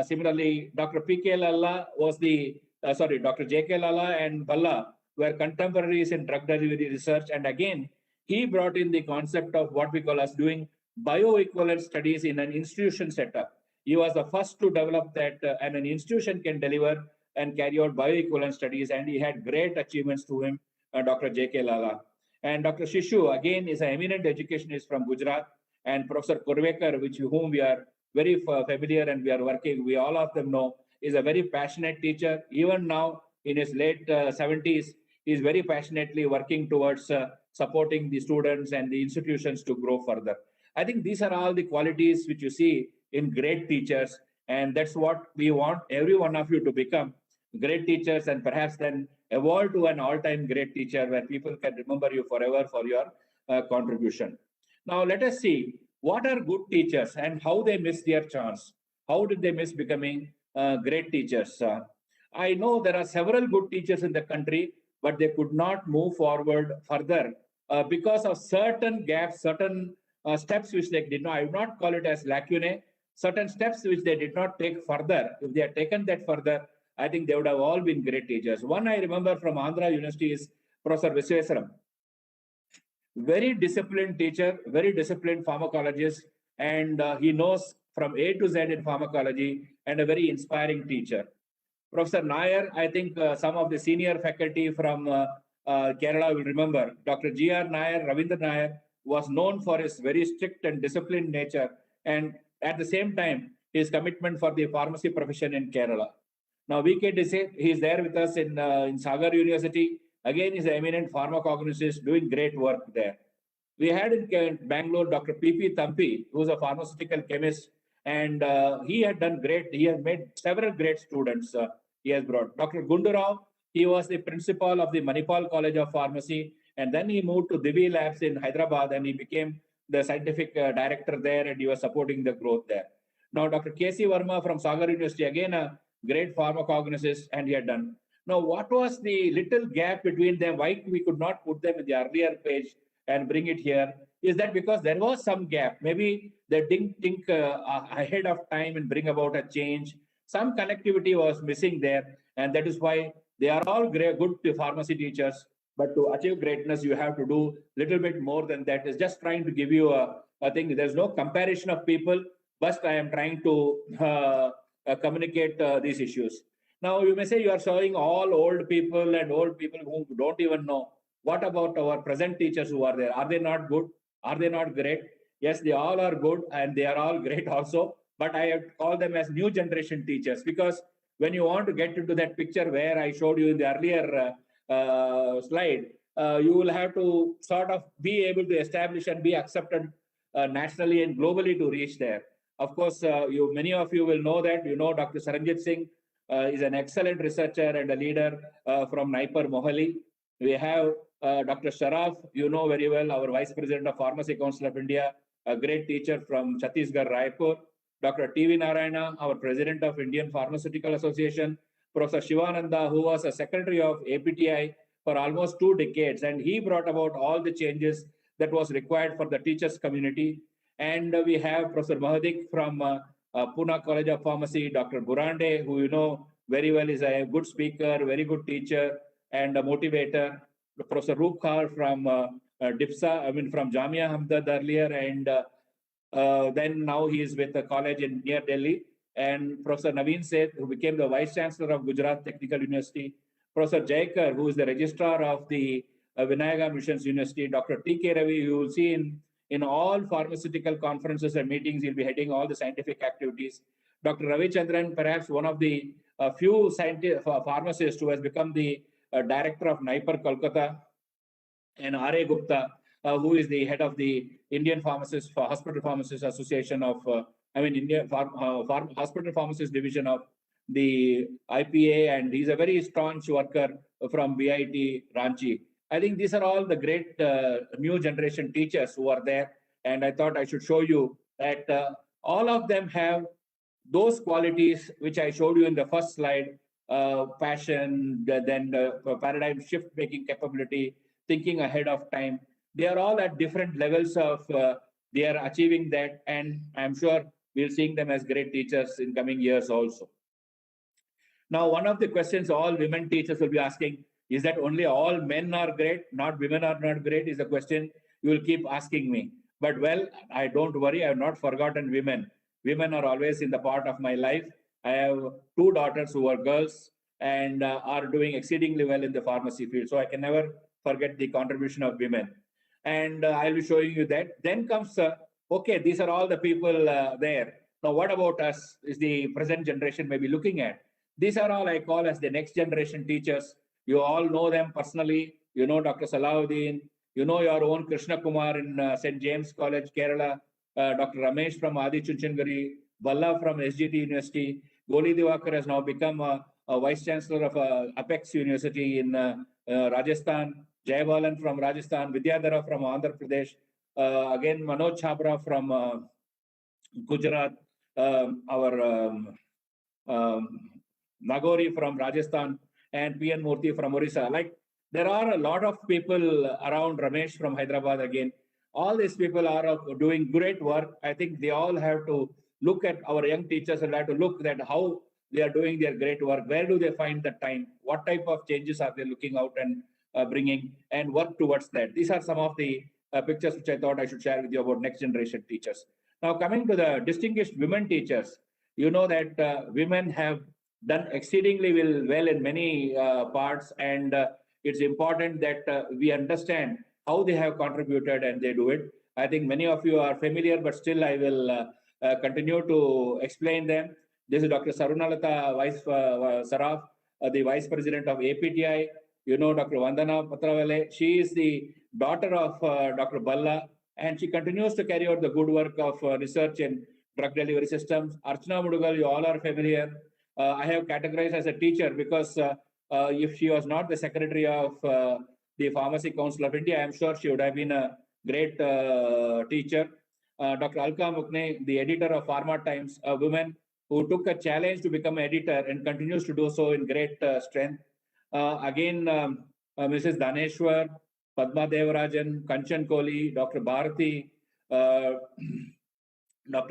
S2: Similarly, Dr. P.K. Lalla was Dr. J.K. Lalla and Balla were contemporaries in drug delivery research. And again, he brought in the concept of what we call as doing bioequivalent studies in an institution setup. He was the first to develop that, and an institution can deliver and carry out bioequivalent studies, and he had great achievements to him, Dr. J.K. Lala. And Dr. Shishu, again, is an eminent educationist from Gujarat, and Professor Kurvekar, whom we are very familiar and we are working, we all of them know, is a very passionate teacher. Even now, in his late 70s, he is very passionately working towards supporting the students and the institutions to grow further. I think these are all the qualities which you see in great teachers, and that's what we want every one of you to become, great teachers, and perhaps then evolve to an all-time great teacher where people can remember you forever for your contribution. Now, let us see what are good teachers and how they miss their chance. How did they miss becoming great teachers? I know there are several good teachers in the country, but they could not move forward further because of certain gaps, certain steps which they did not, I would not call it as lacunae, certain steps which they did not take further. If they had taken that further, I think they would have all been great teachers. One I remember from Andhra University is Professor Visweswaram. Very disciplined teacher, very disciplined pharmacologist, and he knows from A to Z in pharmacology, and a very inspiring teacher. Professor Nair, I think some of the senior faculty from Kerala will remember, Dr. G.R. Nair, Ravindra Nair, was known for his very strict and disciplined nature, and at the same time, his commitment for the pharmacy profession in Kerala. Now, V.K. Desai, he is there with us in Sagar University. Again, he's an eminent pharmacognosist doing great work there. We had in Bangalore Dr. P.P. Thampi, who is a pharmaceutical chemist, and he had done great. He has made several great students. He has brought Dr. Gundurao. He was the principal of the Manipal College of Pharmacy, and then he moved to Divi Labs in Hyderabad, and he became the scientific director there, and he was supporting the growth there. Now, Dr. K.C. Verma from Sagar University, again a great pharmacognosist, and he had done. Now, what was the little gap between them? Why we could not put them in the earlier page and bring it here? Is that because there was some gap? Maybe they didn't think ahead of time and bring about a change. Some connectivity was missing there, and that is why they are all great, good pharmacy teachers. But to achieve greatness, you have to do a little bit more than that. It's just trying to give you a thing. There's no comparison of people, but I am trying to communicate these issues. Now, you may say you are showing all old people and old people who don't even know. What about our present teachers who are there? Are they not good? Are they not great? Yes, they all are good and they are all great also. But I have called them as new generation teachers, because when you want to get into that picture where I showed you in the earlier slide, you will have to sort of be able to establish and be accepted nationally and globally to reach there. Of course, many of you will know that. You know Dr. Saranjit Singh is an excellent researcher and a leader from Naipur, Mohali. We have Dr. Sharaf, you know very well, our Vice President of Pharmacy Council of India, a great teacher from Chhattisgarh, Raipur. Dr. T.V. Narayana, our President of Indian Pharmaceutical Association. Professor Shivananda, who was a secretary of APTI for almost 2 decades, and he brought about all the changes that was required for the teachers community. And we have Professor Mahadik from Pune College of Pharmacy, Dr. Burande, who you know very well is a good speaker, very good teacher and a motivator. Professor Roop Kaur from DIPSA, from Jamia Hamdard earlier, and then now he is with a college near Delhi. And Professor Naveen Seth, who became the Vice Chancellor of Gujarat Technical University. Professor Jaikar, who is the Registrar of the Vinayaga Missions University. Dr. T.K. Ravi, you will see in all pharmaceutical conferences and meetings, he'll be heading all the scientific activities. Dr. Ravi Chandran, perhaps one of the few pharmacists who has become the director of Naipur, Kolkata. And R.A. Gupta, who is the head of the Indian Hospital Pharmacists Association of, Indian Hospital Pharmacists Division of the IPA, and he's a very staunch worker from BIT Ranchi. I think these are all the great new generation teachers who are there, and I thought I should show you that all of them have those qualities which I showed you in the first slide: passion, then paradigm shift making capability, thinking ahead of time. They are all at different levels of they are achieving that, and I'm sure we're seeing them as great teachers in coming years also. Now, one of the questions all women teachers will be asking is that only all men are great, not women are not great, is a question you will keep asking me. But well, I don't worry. I have not forgotten women. Women are always in the part of my life. I have two daughters who are girls and are doing exceedingly well in the pharmacy field. So I can never forget the contribution of women. And I'll be showing you that. Then comes, okay, these are all the people there. Now, what about us is the present generation may be looking at? These are all I call as the next generation teachers. You all know them personally. You know Dr. Salahuddin. You know your own Krishna Kumar in St. James College, Kerala. Dr. Ramesh from Adi Chunchandgiri. Balla from SGT University. Goli Diwakar has now become a Vice Chancellor of Apex University in Rajasthan. Jaybalan from Rajasthan. Vidyadhara from Andhra Pradesh. Again, Manoj Chabra from Gujarat. Nagori from Rajasthan and PN Murthy from Orissa. Like there are a lot of people around. Ramesh from Hyderabad again. All these people are doing great work. I think they all have to look at our young teachers and have to look at how they are doing their great work. Where do they find the time? What type of changes are they looking out and bringing and work towards that? These are some of the pictures which I thought I should share with you about next generation teachers. Now coming to the distinguished women teachers, you know that women have done exceedingly well in many parts, and it's important that we understand how they have contributed and they do it. I think many of you are familiar, but still I will continue to explain them. This is Dr. Sarunalata Saraf, the Vice President of APTI. You know Dr. Vandana Patravale. She is the daughter of Dr. Balla, and she continues to carry out the good work of research in drug delivery systems. Archana Mudugal, you all are familiar. I have categorized as a teacher because if she was not the secretary of the Pharmacy Council of India, I'm sure she would have been a great teacher. Dr. Alka Mukne, the editor of Pharma Times, a woman who took a challenge to become an editor and continues to do so in great strength. Again, Mrs. Daneshwar, Padma Devarajan, Kanchan Kohli, Dr. Bharati, Dr.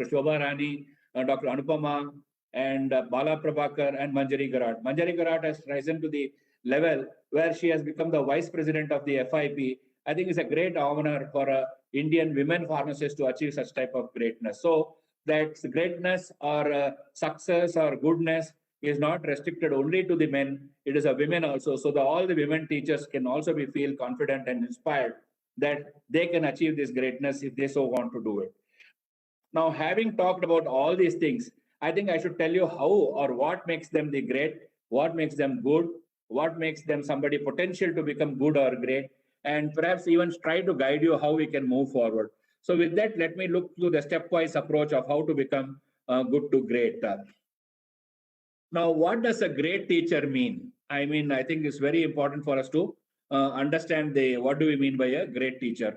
S2: Shobha Rani, Dr. Anupama, and Bala Prabhakar and Manjari Garat. Manjari Garat has risen to the level where she has become the vice president of the FIP. I think it's a great honor for Indian women pharmacists to achieve such type of greatness. So that greatness or success or goodness is not restricted only to the men. It is a women also. So all the women teachers can also feel confident and inspired that they can achieve this greatness if they so want to do it. Now, having talked about all these things, I think I should tell you how or what makes them the great, what makes them good, what makes them somebody potential to become good or great, and perhaps even try to guide you how we can move forward. So with that, let me look through the stepwise approach of how to become good to great. Now, what does a great teacher mean? I mean, I think it's very important for us to understand what do we mean by a great teacher.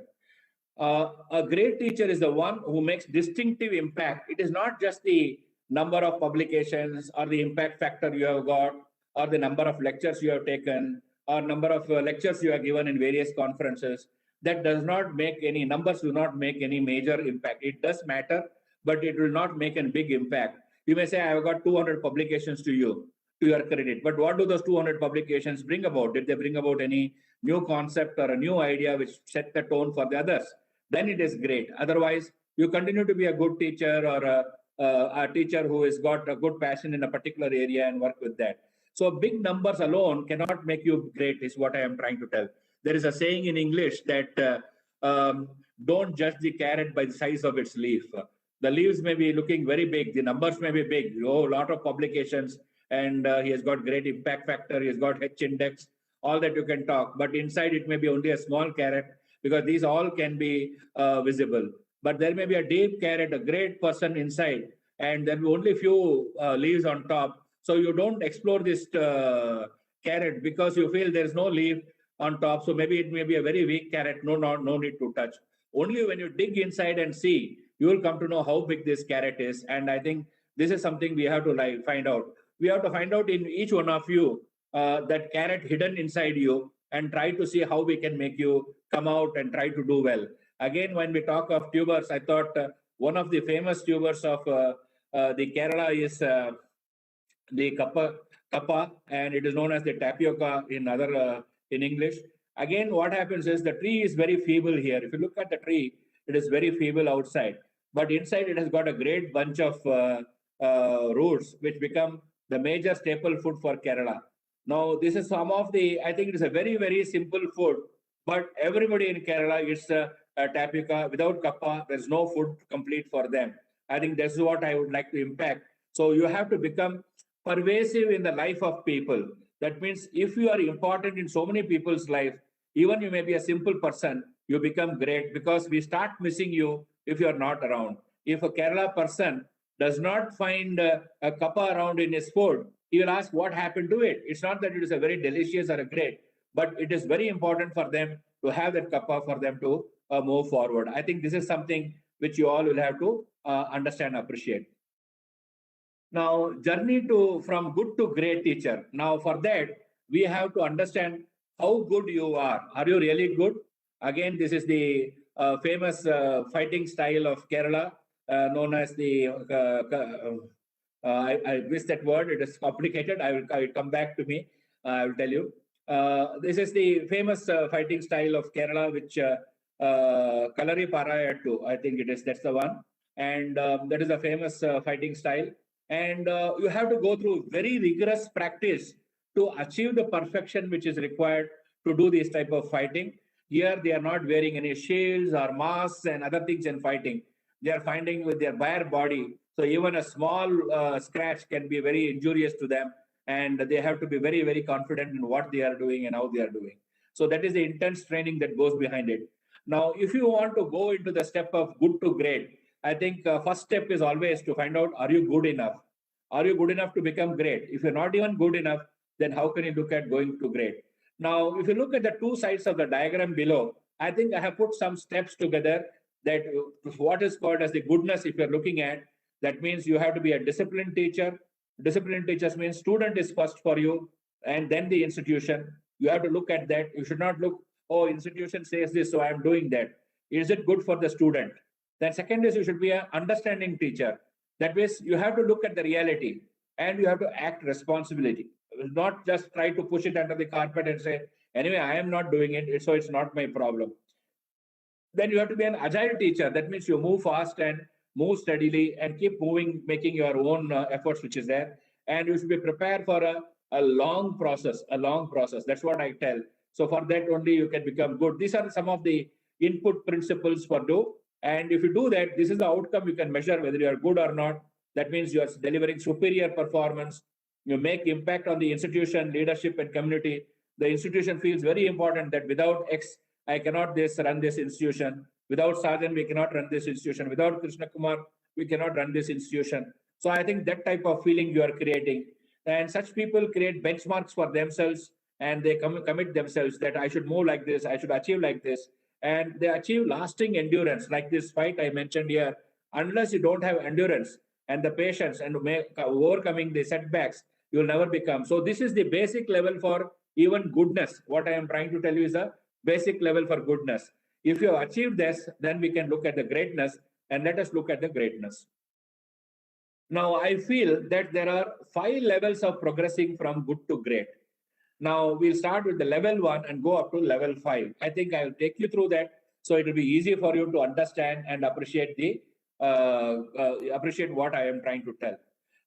S2: A great teacher is the one who makes distinctive impact. It is not just the number of publications or the impact factor you have got or the number of lectures you have taken or number of lectures you have given in various conferences. That does not make any, numbers do not make any major impact. It does matter, but it will not make a big impact. You may say, I have got 200 publications to your credit. But what do those 200 publications bring about? Did they bring about any new concept or a new idea which set the tone for the others? Then it is great. Otherwise, you continue to be a good teacher or a teacher who has got a good passion in a particular area and work with that. So big numbers alone cannot make you great is what I am trying to tell. There is a saying in English that don't judge the carrot by the size of its leaf. The leaves may be looking very big. The numbers may be big. A lot of publications and he has got great impact factor. He has got H index, all that you can talk. But inside it may be only a small carrot because these all can be visible. But there may be a deep carrot, a great person inside, and there will be only few leaves on top. So you don't explore this carrot because you feel there is no leaf on top. So maybe it may be a very weak carrot. No need to touch. Only when you dig inside and see, you will come to know how big this carrot is. And I think this is something we have to find out. We have to find out in each one of you that carrot hidden inside you and try to see how we can make you come out and try to do well. Again, when we talk of tubers, I thought one of the famous tubers of the Kerala is the kappa, and it is known as the tapioca in English. Again, what happens is the tree is very feeble here. If you look at the tree, it is very feeble outside, but inside it has got a great bunch of roots, which become the major staple food for Kerala. Now, this is some of the, I think it is a very, very simple food, but everybody in Kerala eats tapioca. Without kappa, there's no food complete for them. I think that's what I would like to impact. So you have to become pervasive in the life of people. That means if you are important in so many people's life, even you may be a simple person, you become great because we start missing you if you are not around. If a Kerala person does not find a kappa around in his food, he will ask what happened to it. It's not that it is a very delicious or a great, but it is very important for them to have that kappa for them to move forward. I think this is something which you all will have to understand, appreciate. Now, journey to from good to great teacher. Now, for that, we have to understand how good you are. Are you really good? Again, this is the famous fighting style of Kerala, known as the. I missed that word. It is complicated. I will come back to me. I will tell you. This is the famous fighting style of Kerala, which Kalari Parayattu, I think it is. That's the one, and that is a famous fighting style. And you have to go through very rigorous practice to achieve the perfection which is required to do this type of fighting. Here, they are not wearing any shields or masks and other things in fighting. They are fighting with their bare body. So even a small scratch can be very injurious to them. And they have to be very, very confident in what they are doing and how they are doing. So that is the intense training that goes behind it. Now, if you want to go into the step of good to great, I think first step is always to find out, are you good enough? Are you good enough to become great? If you're not even good enough, then how can you look at going to great? Now, if you look at the two sides of the diagram below, I think I have put some steps together that what is called as the goodness, if you're looking at, that means you have to be a disciplined teacher. Disciplined teachers means student is first for you and then the institution. You have to look at that. You should not look, oh, institution says this, so I'm doing that. Is it good for the student? Then second is you should be an understanding teacher. That means you have to look at the reality and you have to act responsibility. Not just try to push it under the carpet and say, anyway, I am not doing it, so it's not my problem. Then you have to be an agile teacher. That means you move fast and move steadily and keep moving, making your own efforts, which is there. And you should be prepared for a long process, That's what I tell. So for that only you can become good. These are some of the input principles for do. And if you do that, this is the outcome you can measure whether you are good or not. That means you are delivering superior performance. You make impact on the institution, leadership, and community. The institution feels very important that without X, I cannot run this institution. Without Sajan, we cannot run this institution. Without Krishna Kumar, we cannot run this institution. So I think that type of feeling you are creating. And such people create benchmarks for themselves and they commit themselves that I should move like this, I should achieve like this. And they achieve lasting endurance, like this fight I mentioned here. Unless you don't have endurance and the patience and overcoming the setbacks, you will never become. So this is the basic level for even goodness. What I am trying to tell you is a basic level for goodness. If you have achieved this, then we can look at the greatness, and let us look at the greatness. Now, I feel that there are 5 levels of progressing from good to great. Now, we'll start with the level 1 and go up to level 5. I think I will take you through that, so it will be easy for you to understand and appreciate appreciate what I am trying to tell.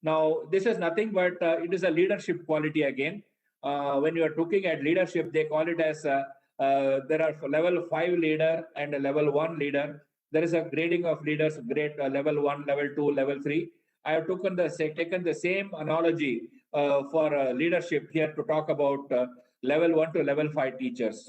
S2: Now, this is nothing but it is a leadership quality again. When you are looking at leadership, they call it as there are level 5 leader and a level 1 leader. There is a grading of leaders, grade level 1, level 2, level 3. I have taken the same analogy for leadership here to talk about level 1 to level 5 teachers.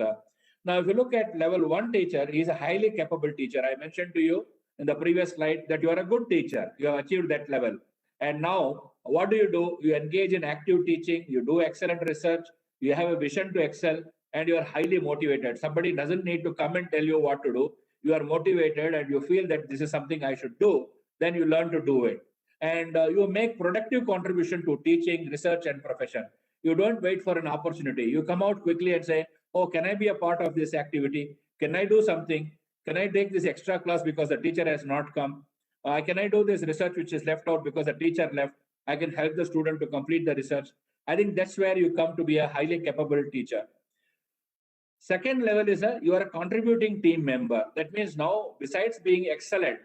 S2: Now, if you look at level 1 teacher, he is a highly capable teacher. I mentioned to you in the previous slide that you are a good teacher. You have achieved that level. And now, what do? You engage in active teaching, you do excellent research, you have a vision to excel, and you are highly motivated. Somebody doesn't need to come and tell you what to do. You are motivated and you feel that this is something I should do, then you learn to do it. And you make productive contribution to teaching, research, and profession. You don't wait for an opportunity. You come out quickly and say, oh, can I be a part of this activity? Can I do something? Can I take this extra class because the teacher has not come? Can I do this research which is left out because the teacher left? I can help the student to complete the research. I think that's where you come to be a highly capable teacher. Second level is you are a contributing team member. That means now, besides being excellent,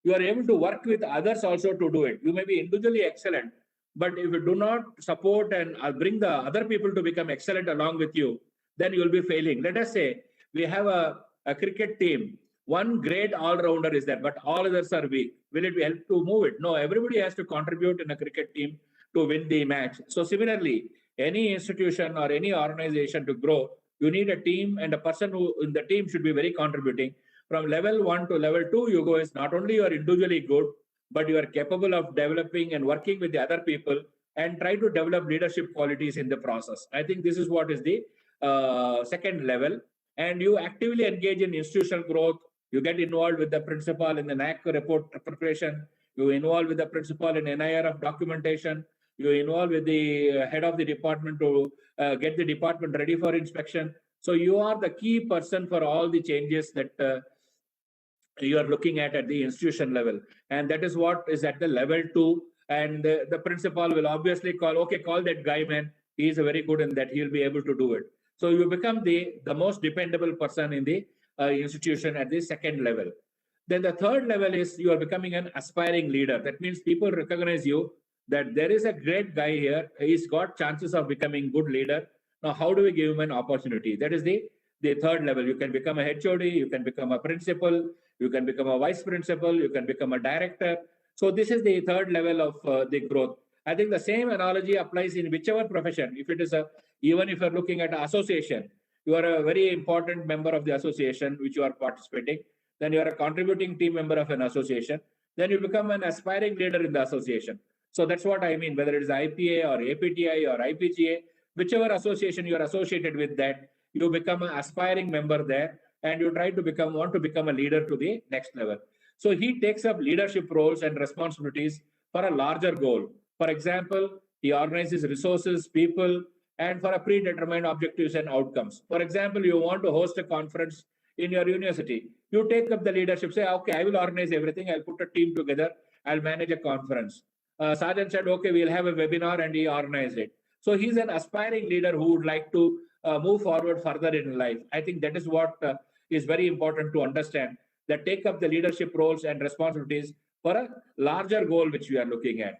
S2: you are able to work with others also to do it. You may be individually excellent, but if you do not support and bring the other people to become excellent along with you, then you will be failing. Let us say we have a cricket team. One great all-rounder is there, but all others are weak. Will it help to move it? No, everybody has to contribute in a cricket team to win the match. So similarly, any institution or any organization to grow, you need a team, and a person who in the team should be very contributing. From level 1 to level 2, you go is not only you are individually good, but you are capable of developing and working with the other people and try to develop leadership qualities in the process. I think this is what is the second level. And you actively engage in institutional growth. You get involved with the principal in the NAC report preparation. You involve with the principal in NIR of documentation. You involve with the head of the department to get the department ready for inspection. So you are the key person for all the changes that you are looking at the institution level. And that is what is at the level 2. And the principal will obviously call, okay, call that guy, man. He is very good in that. He'll be able to do it. So you become the most dependable person in the institution at the second level. Then the third level is you are becoming an aspiring leader. That means people recognize you that there is a great guy here. He's got chances of becoming good leader. Now, how do we give him an opportunity? That is the third level. You can become a HOD, you can become a principal, you can become a vice principal, you can become a director. So this is the third level of the growth. I think the same analogy applies in whichever profession. If it is even if you're looking at an association, you are a very important member of the association which you are participating. Then you are a contributing team member of an association. Then you become an aspiring leader in the association. So that's what I mean, whether it is IPA or APTI or IPGA, whichever association you are associated with, that you become an aspiring member there, and you try to want to become a leader to the next level. So he takes up leadership roles and responsibilities for a larger goal. For example, he organizes resources, people, and for a predetermined objectives and outcomes. For example, you want to host a conference in your university. You take up the leadership, say, okay, I will organize everything. I'll put a team together. I'll manage a conference. Sergeant said, okay, we'll have a webinar, and he organized it. So he's an aspiring leader who would like to move forward further in life. I think that is what is very important to understand, that take up the leadership roles and responsibilities for a larger goal which we are looking at.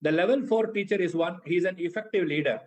S2: The level 4 teacher is he's an effective leader.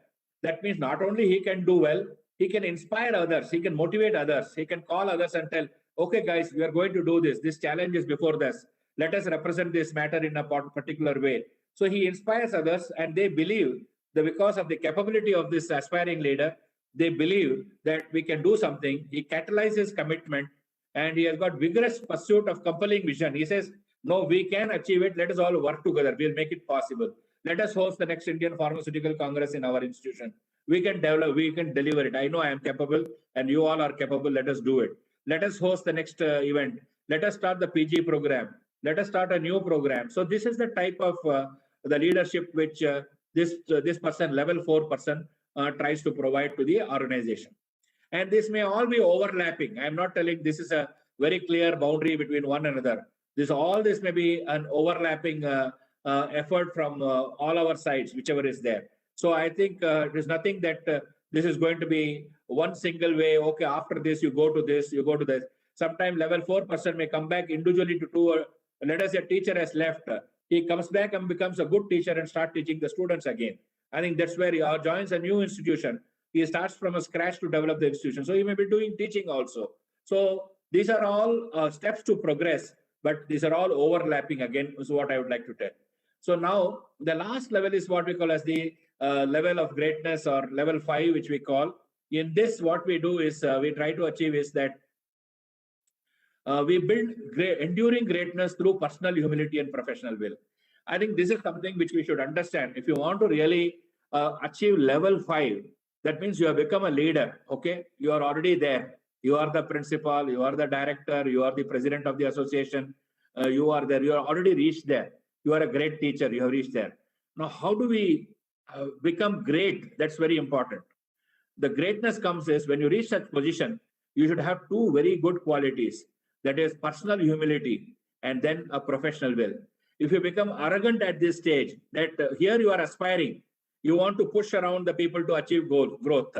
S2: That means not only he can do well, he can inspire others, he can motivate others, he can call others and tell, okay, guys, we are going to do this. This challenge is before this. Let us represent this matter in a particular way. So he inspires others, and they believe that because of the capability of this aspiring leader, they believe that we can do something. He catalyzes commitment, and he has got vigorous pursuit of compelling vision. He says, no, we can achieve it. Let us all work together. We'll make it possible. Let us host the next Indian Pharmaceutical Congress in our institution. We can develop, we can deliver it. I know I am capable, and you all are capable. Let us do it. Let us host the next event. Let us start the PG program. Let us start a new program. So this is the type of the leadership which this person, level 4 person, tries to provide to the organization. And this may all be overlapping. I'm not telling this is a very clear boundary between one another. All this may be an overlapping effort from all our sides, whichever is there. So I think there's nothing that this is going to be one single way. Okay, after this, you go to this, you go to this. Sometimes level 4 person may come back individually to do, let us say a teacher has left. He comes back and becomes a good teacher and start teaching the students again. I think that's where he joins a new institution. He starts from a scratch to develop the institution. So he may be doing teaching also. So these are all steps to progress, but these are all overlapping again, is what I would like to tell. So now the last level is what we call as the level of greatness, or level 5, which we call. In this, what we do is we try to achieve is that we build enduring greatness through personal humility and professional will. I think this is something which we should understand. If you want to really achieve level 5, that means you have become a leader. Okay, you are already there. You are the principal, you are the director, you are the president of the association. You are there. You are already reached there. You are a great teacher. You have reached there. Now, how do we become great? That's very important. The greatness comes is when you reach such position, you should have 2 very good qualities. That is personal humility and then a professional will. If you become arrogant at this stage, that here you are aspiring, you want to push around the people to achieve growth.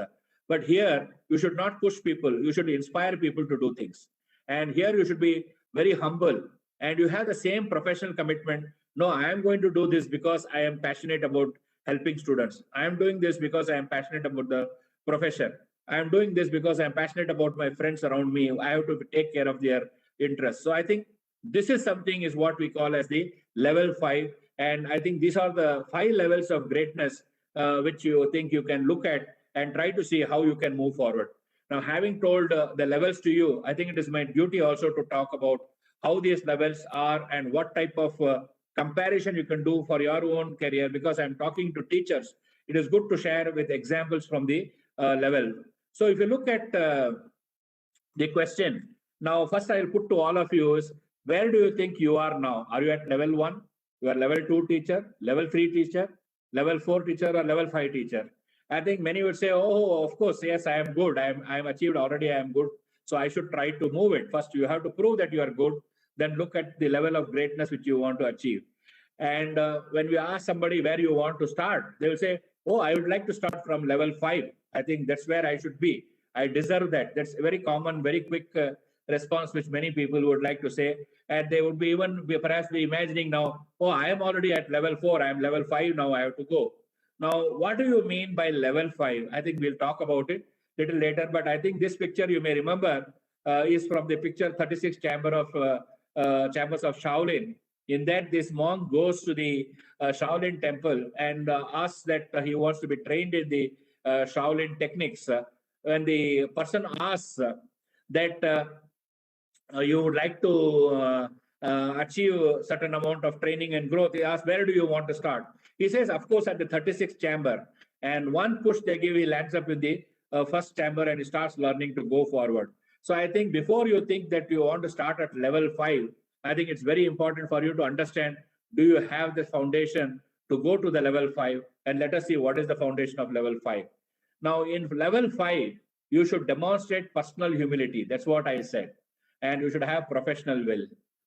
S2: But here, you should not push people. You should inspire people to do things. And here, you should be very humble. And you have the same professional commitment. No, I am going to do this because I am passionate about helping students. I am doing this because I am passionate about the profession. I am doing this because I am passionate about my friends around me. I have to take care of their interests. So I think this is something is what we call as the level 5. And I think these are the 5 levels of greatness which you think you can look at and try to see how you can move forward. Now, having told the levels to you, I think it is my duty also to talk about how these levels are and what type of comparison you can do for your own career. Because I'm talking to teachers, it is good to share with examples from the level. So if you look at the question, now first I'll put to all of you is, where do you think you are now? Are you at level 1? You are level 2 teacher, level 3 teacher, level 4 teacher, or level 5 teacher? I think many would say, oh, of course, yes, I am good. I am achieved already. I am good. So I should try to move it. First, you have to prove that you are good. Then look at the level of greatness which you want to achieve. And when we ask somebody where you want to start, they will say, oh, I would like to start from level 5. I think that's where I should be. I deserve that. That's a very common, very quick response which many people would like to say. And they would be even perhaps be imagining now, oh, I am already at level 4. I am level 5 now. I have to go. Now, what do you mean by level 5? I think we'll talk about it a little later. But I think this picture you may remember is from the picture 36 chambers of Shaolin. In that, this monk goes to the Shaolin temple and asks that he wants to be trained in the Shaolin techniques. When the person asks that you would like to achieve a certain amount of training and growth, he asks, where do you want to start? He says, of course, at the 36th chamber. And one push they give, he lands up in the first chamber and he starts learning to go forward. So I think before you think that you want to start at level 5, I think it's very important for you to understand, do you have the foundation to go to the level 5? And let us see what is the foundation of level 5. Now, in level 5, you should demonstrate personal humility. That's what I said. And you should have professional will.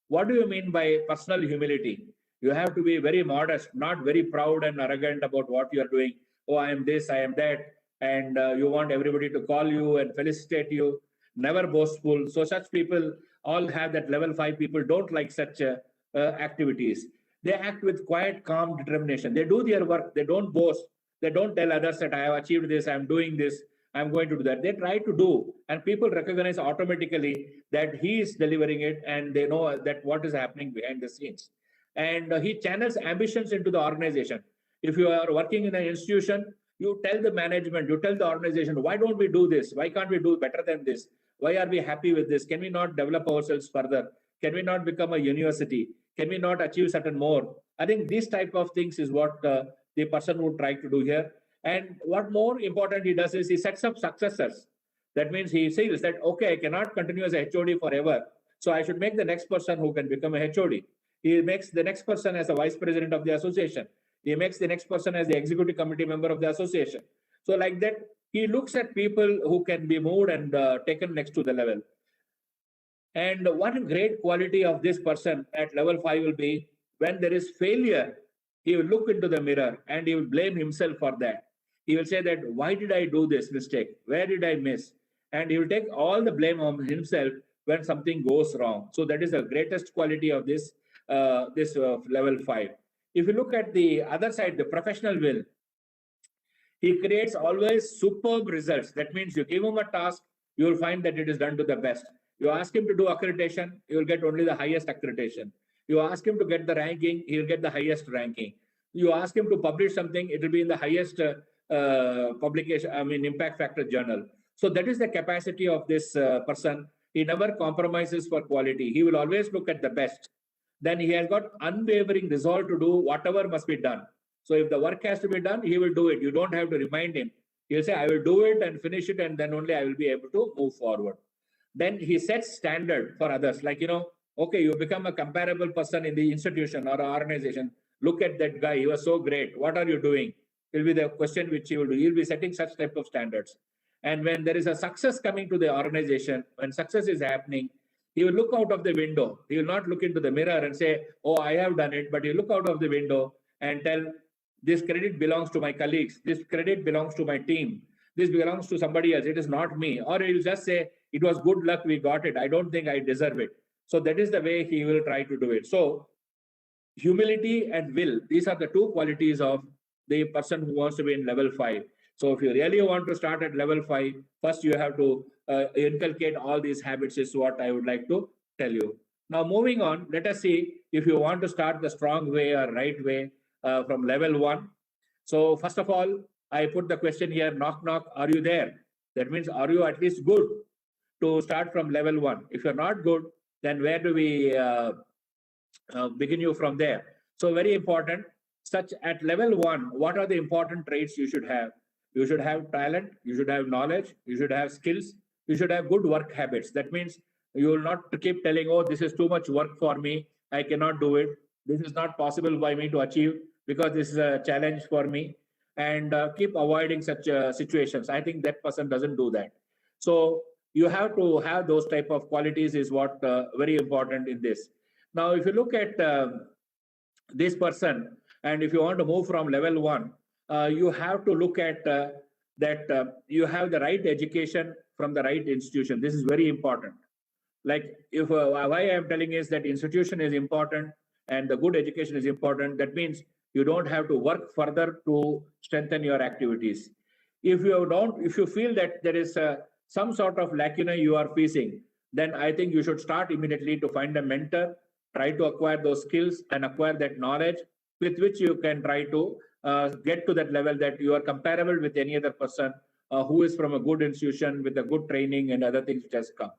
S2: What do you mean by personal humility? You have to be very modest, not very proud and arrogant about what you are doing. Oh, I am this, I am that. And you want everybody to call you and felicitate you. Never boastful. So such people all have that level 5 people don't like such activities. They act with quiet, calm determination. They do their work. They don't boast. They don't tell others that I have achieved this, I'm doing this, I'm going to do that. They try to do, and people recognize automatically that he is delivering it, and they know that what is happening behind the scenes. And he channels ambitions into the organization. If you are working in an institution, you tell the management, you tell the organization, why don't we do this? Why can't we do better than this? Why are we happy with this? Can we not develop ourselves further? Can we not become a university? Can we not achieve certain more? I think these type of things is what the person would try to do here. And what more important he does is he sets up successors. That means he says that, okay, I cannot continue as a HOD forever. So I should make the next person who can become a HOD. He makes the next person as a vice president of the association. He makes the next person as the executive committee member of the association. So like that, he looks at people who can be moved and taken next to the level. And one great quality of this person at level 5 will be, when there is failure, he will look into the mirror and he will blame himself for that. He will say that, why did I do this mistake? Where did I miss? And he will take all the blame on himself when something goes wrong. So that is the greatest quality of this level 5. If you look at the other side, the professional will, he creates always superb results. That means you give him a task, you will find that it is done to the best. You ask him to do accreditation, you will get only the highest accreditation. You ask him to get the ranking, he will get the highest ranking. You ask him to publish something, it will be in the highest publication, impact factor journal. So that is the capacity of this person. He never compromises for quality. He will always look at the best. Then he has got unwavering resolve to do whatever must be done. So if the work has to be done, he will do it. You don't have to remind him. He'll say, I will do it and finish it, and then only I will be able to move forward. Then he sets standard for others. Like, okay, you become a comparable person in the institution or organization. Look at that guy. He was so great. What are you doing? Will be the question which he will do. He'll be setting such type of standards. And when there is a success coming to the organization, when success is happening, he will look out of the window. He will not look into the mirror and say, oh, I have done it. But he will look out of the window and tell, this credit belongs to my colleagues. This credit belongs to my team. this belongs to somebody else, it is not me. Or he will just say, it was good luck, we got it, I don't think I deserve it. So that is the way he will try to do it. So humility and will, these are the two qualities of the person who wants to be in level 5. So if you really want to start at level 5, first you have to inculcate all these habits, is what I would like to tell you. Now moving on, let us see if you want to start the strong way or right way from level 1. So first of all, I put the question here, knock, knock, are you there? That means, are you at least good to start from level 1? If you're not good, then where do we begin you from there? So very important, such at level 1, what are the important traits you should have? You should have talent, you should have knowledge, you should have skills, you should have good work habits. That means you will not keep telling, oh, this is too much work for me, I cannot do it, this is not possible by me to achieve because this is a challenge for me, and keep avoiding such situations. I think that person doesn't do that. So you have to have those type of qualities, is what very important in this. Now, if you look at this person, and if you want to move from level 1, you have to look at that you have the right education from the right institution. This is very important. Like, if why I am telling is that institution is important and the good education is important, that means you don't have to work further to strengthen your activities. If you feel that there is some sort of lacuna you are facing, then I think you should start immediately to find a mentor, try to acquire those skills and acquire that knowledge with which you can try to get to that level that you are comparable with any other person who is from a good institution with a good training and other things which has come.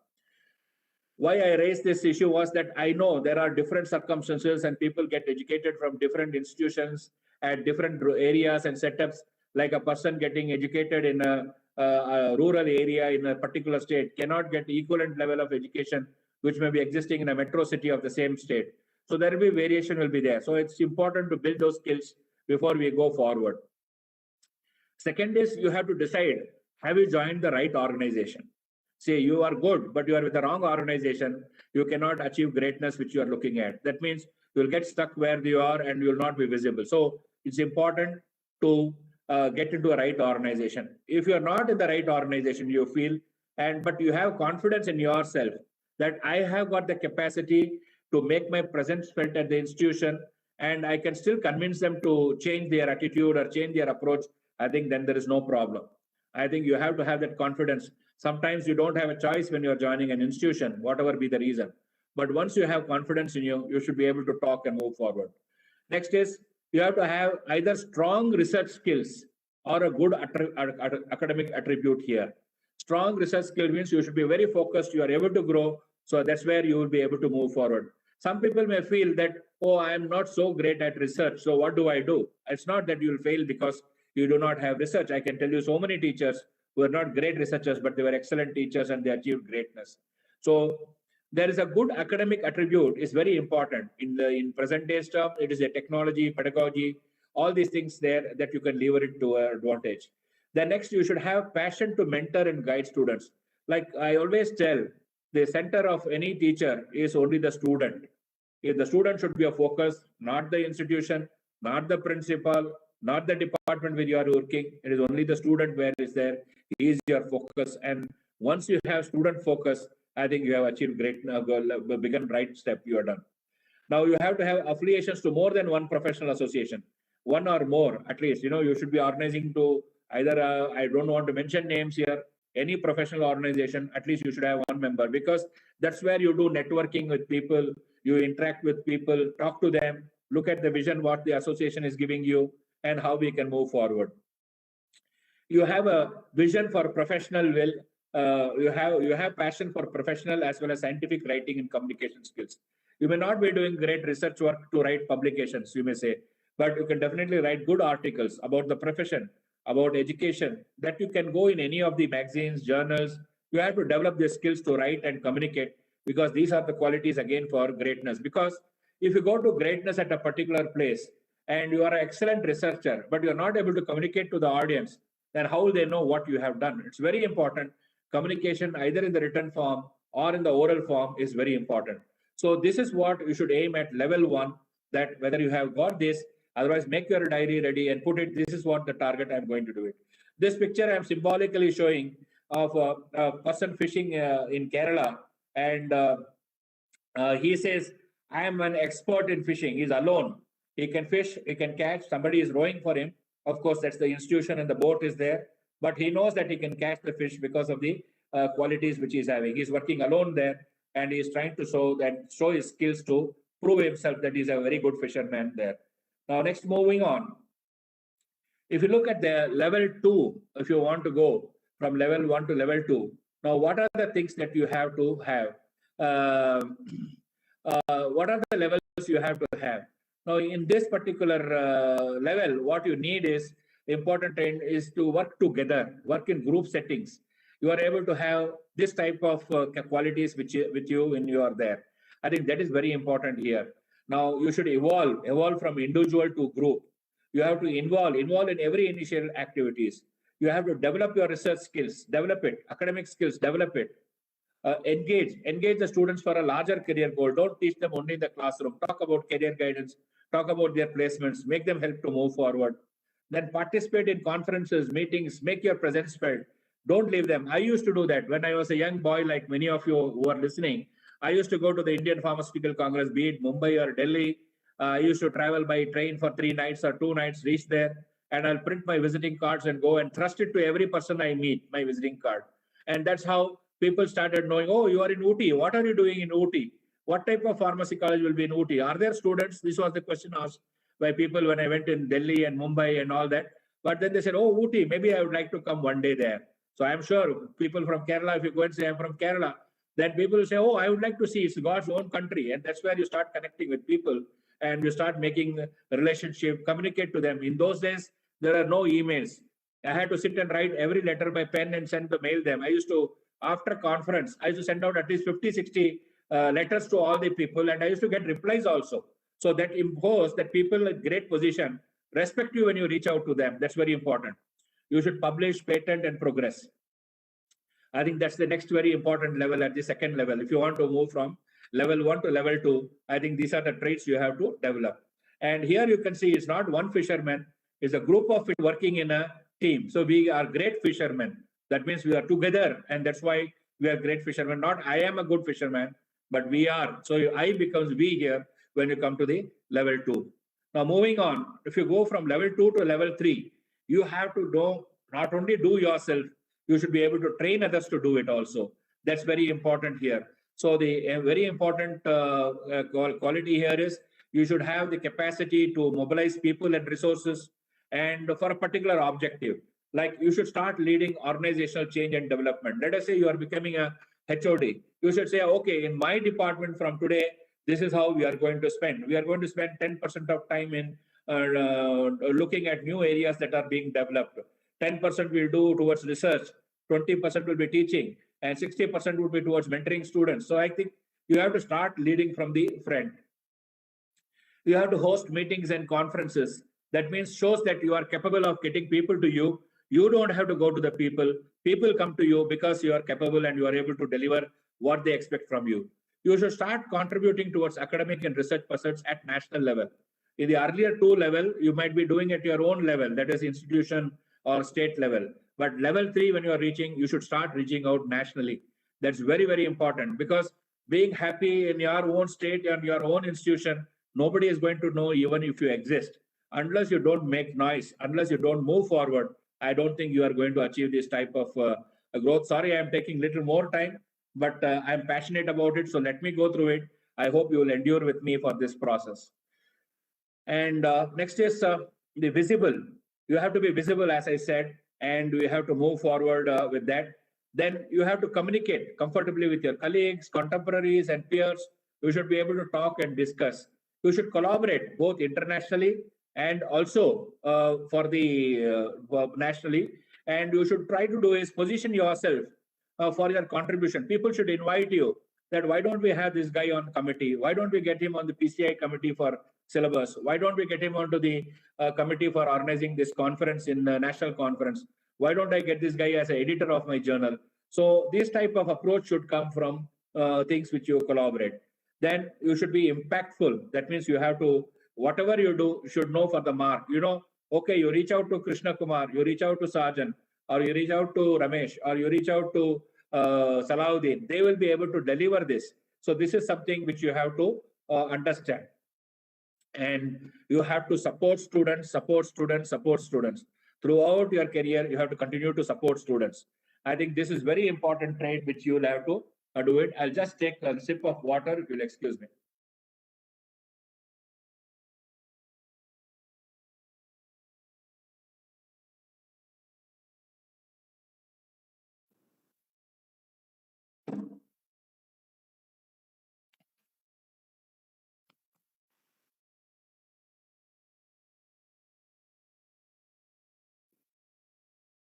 S2: Why I raised this issue was that I know there are different circumstances and people get educated from different institutions at different areas and setups, like a person getting educated in a rural area in a particular state cannot get equivalent level of education which may be existing in a metro city of the same state. So there will be variation will be there. So it's important to build those skills before we go forward. Second is you have to decide, have you joined the right organization? Say you are good, but you are with the wrong organization, you cannot achieve greatness which you are looking at. That means you will get stuck where you are and you will not be visible. So it's important to get into a right organization. If you are not in the right organization, you feel, but you have confidence in yourself that I have got the capacity to make my presence felt at the institution and I can still convince them to change their attitude or change their approach, I think then there is no problem. I think you have to have that confidence. Sometimes you don't have a choice when you're joining an institution, whatever be the reason. But once you have confidence in you, you should be able to talk and move forward. Next is you have to have either strong research skills or a good academic attribute here. Strong research skill means you should be very focused, you are able to grow. So that's where you will be able to move forward. Some people may feel that, oh, I am not so great at research, so what do I do? It's not that you will fail because you do not have research. I can tell you so many teachers who are not great researchers, but they were excellent teachers and they achieved greatness. So there is a good academic attribute is very important. In present day stuff, it is a technology, pedagogy, all these things there that you can lever it to an advantage. Then next, you should have passion to mentor and guide students. Like I always tell, the center of any teacher is only the student. If the student should be a focus, not the institution, not the principal, not the department where you are working. It is only the student where is there. He is your focus. And once you have student focus, I think you have achieved great, begun right step you are done. Now you have to have affiliations to more than one professional association, one or more at least. You should be organizing to either, I don't want to mention names here, any professional organization, at least you should have one member, because that's where you do networking with people, you interact with people, talk to them, look at the vision, what the association is giving you, and how we can move forward. You have a vision for professional will, you have passion for professional as well as scientific writing and communication skills. You may not be doing great research work to write publications, you may say, but you can definitely write good articles about the profession, about education, that you can go in any of the magazines, journals. You have to develop the skills to write and communicate, because these are the qualities again for greatness. Because if you go to greatness at a particular place and you are an excellent researcher, but you're not able to communicate to the audience, then how will they know what you have done? It's very important. Communication, either in the written form or in the oral form, is very important. So this is what you should aim at level 1, that whether you have got this, otherwise make your diary ready and put it, this is what the target I'm going to do it. This picture I am symbolically showing of a person fishing in Kerala, and he says, I am an expert in fishing. He's alone. He can fish, he can catch, somebody is rowing for him. Of course, that's the institution and the boat is there, but he knows that he can catch the fish because of the qualities which he's having. He's working alone there, and he's trying to show his skills to prove himself that he's a very good fisherman there. Now, next, moving on. If you look at the level 2, if you want to go from level 1 to level 2, now what are the things that you have to have? What are the levels you have to have? Now, in this particular level, what you need is important is to work together, work in group settings. You are able to have this type of qualities with you when you are there. I think that is very important here. Now, you should evolve from individual to group. You have to involve in every initial activities. You have to develop your research skills, develop it, academic skills, develop it. Engage the students for a larger career goal. Don't teach them only in the classroom. Talk about career guidance, talk about their placements, make them help to move forward. Then participate in conferences, meetings, make your presence felt. Don't leave them. I used to do that when I was a young boy, like many of you who are listening. I used to go to the Indian Pharmaceutical Congress, be it Mumbai or Delhi. I used to travel by train for 3 nights or 2 nights, reach there, and I'll print my visiting cards and go and thrust it to every person I meet, my visiting card. And that's how people started knowing, oh, you are in Ooty. What are you doing in Ooty? What type of pharmacy college will be in Ooty? Are there students? This was the question asked by people when I went in Delhi and Mumbai and all that. But then they said, oh, Ooty, maybe I would like to come one day there. So I'm sure people from Kerala, if you go and say I'm from Kerala, then people will say, oh, I would like to see, it's God's own country. And that's where you start connecting with people and you start making a relationship, communicate to them. In those days, there are no emails. I had to sit and write every letter by pen and send to mail them. I used to, after conference, I used to send out at least 50, 60 letters to all the people, and I used to get replies also. So that imposed that people in great position respect you when you reach out to them. That's very important. You should publish, patent, and progress. I think that's the next very important level at the second level. If you want to move from level 1 to level 2, I think these are the traits you have to develop. And here you can see it's not one fisherman, it's a group of it working in a team. So we are great fishermen. That means we are together, and that's why we are great fishermen. Not I am a good fisherman, but we are. So I becomes we here when you come to the level 2. Now moving on, if you go from level 2 to level 3, you have to know, not only do yourself, you should be able to train others to do it also. That's very important here. So the very important quality here is you should have the capacity to mobilize people and resources and for a particular objective. Like you should start leading organizational change and development. Let us say you are becoming a HOD. You should say, okay, in my department from today, this is how we are going to spend. We are going to spend 10% of time in looking at new areas that are being developed. 10% will do towards research, 20% will be teaching, and 60% will be towards mentoring students. So I think you have to start leading from the front. You have to host meetings and conferences. That means shows that you are capable of getting people to you. You don't have to go to the people. People come to you because you are capable and you are able to deliver what they expect from you. You should start contributing towards academic and research pursuits at national level. In the earlier 2 level, you might be doing at your own level, that is institution or state level. But level 3, when you are reaching, you should start reaching out nationally. That's very, very important, because being happy in your own state and your own institution, nobody is going to know even if you exist. Unless you don't make noise, unless you don't move forward, I don't think you are going to achieve this type of growth. Sorry, I'm taking little more time, but I'm passionate about it. So let me go through it. I hope you will endure with me for this process. And next is the visible. You have to be visible, as I said, and you have to move forward with that. Then you have to communicate comfortably with your colleagues, contemporaries, and peers. You should be able to talk and discuss. You should collaborate both internationally and also for the nationally. And you should try to do is position yourself for your contribution. People should invite you that why don't we have this guy on committee? Why don't we get him on the PCI committee for syllabus? Why don't we get him onto the committee for organizing this conference in national conference? Why don't I get this guy as an editor of my journal? So this type of approach should come from things which you collaborate. Then you should be impactful. That means you have to, whatever you do, you should know for the mark. You know, okay, you reach out to Krishna Kumar, you reach out to Sarjan. or you reach out to Ramesh, or you reach out to Salahuddin, they will be able to deliver this. So this is something which you have to understand. And you have to support students, support students, support students. Throughout your career, you have to continue to support students. I think this is very important trait which you will have to do it. I'll just take a sip of water, if you'll excuse me.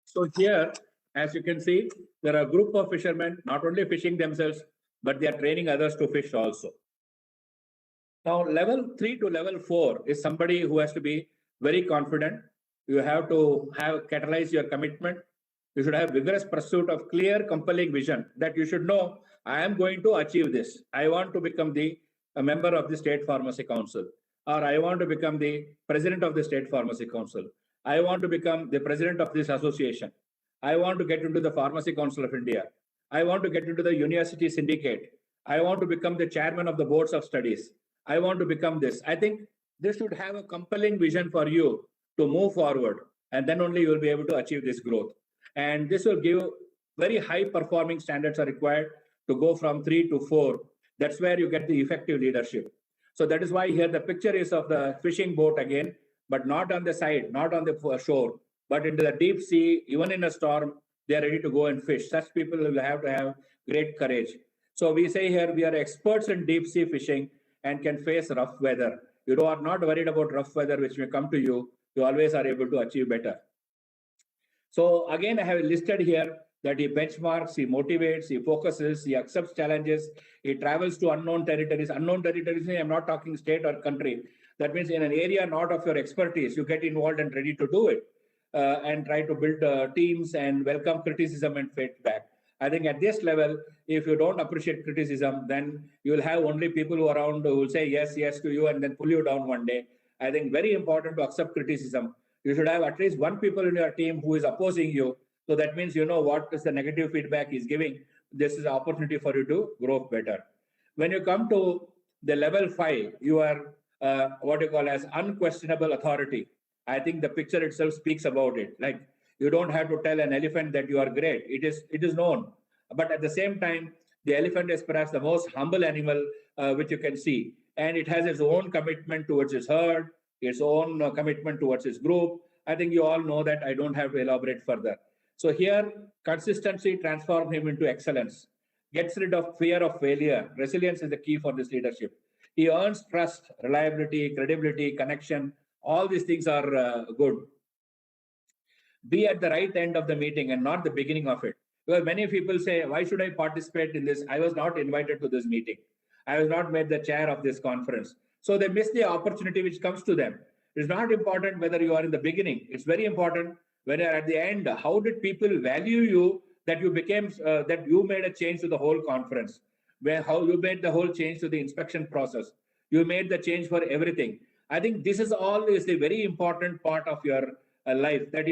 S2: So here, as you can see, there are a group of fishermen, not only fishing themselves, but they are training others to fish also. Now, level 3 to level 4 is somebody who has to be very confident. You have to have catalyze your commitment. You should have vigorous pursuit of clear, compelling vision that you should know, I am going to achieve this. I want to become a member of the State Pharmacy Council, or I want to become the president of the State Pharmacy Council. I want to become the president of this association. I want to get into the Pharmacy Council of India. I want to get into the university syndicate. I want to become the chairman of the boards of studies. I want to become this. I think this should have a compelling vision for you to move forward, and then only you will be able to achieve this growth. And this will give very high performing standards are required to go from 3 to 4. That's where you get the effective leadership. So that is why here the picture is of the fishing boat again, but not on the side, not on the shore, but into the deep sea. Even in a storm, they are ready to go and fish. Such people will have to have great courage. So we say here we are experts in deep sea fishing and can face rough weather. You are not worried about rough weather which may come to you. You always are able to achieve better. So again, I have listed here that he benchmarks, he motivates, he focuses, he accepts challenges, he travels to unknown territories. Unknown territories, I'm not talking state or country. That means in an area not of your expertise, you get involved and ready to do it and try to build teams and welcome criticism and feedback. I think at this level, if you don't appreciate criticism, then you will have only people who are around who will say yes, yes to you and then pull you down one day. I think very important to accept criticism. You should have at least one people in your team who is opposing you. So that means you know what is the negative feedback he's giving. This is an opportunity for you to grow better. When you come to the level 5, you are what you call as unquestionable authority. I think the picture itself speaks about it. Like you don't have to tell an elephant that you are great. It is known. But at the same time, the elephant is perhaps the most humble animal which you can see. And it has its own commitment towards its herd, its own commitment towards its group. I think you all know that. I don't have to elaborate further. So here, consistency transforms him into excellence, gets rid of fear of failure. Resilience is the key for this leadership. He earns trust, reliability, credibility, connection. All these things are good. Be at the right end of the meeting and not the beginning of it. Because many people say, why should I participate in this? I was not invited to this meeting. I was not made the chair of this conference. So they miss the opportunity which comes to them. It's not important whether you are in the beginning. It's very important when you're at the end. How did people value you that you became, that you made a change to the whole conference? How you made the whole change to the inspection process. You made the change for everything. I think this is always the very important part of your life that,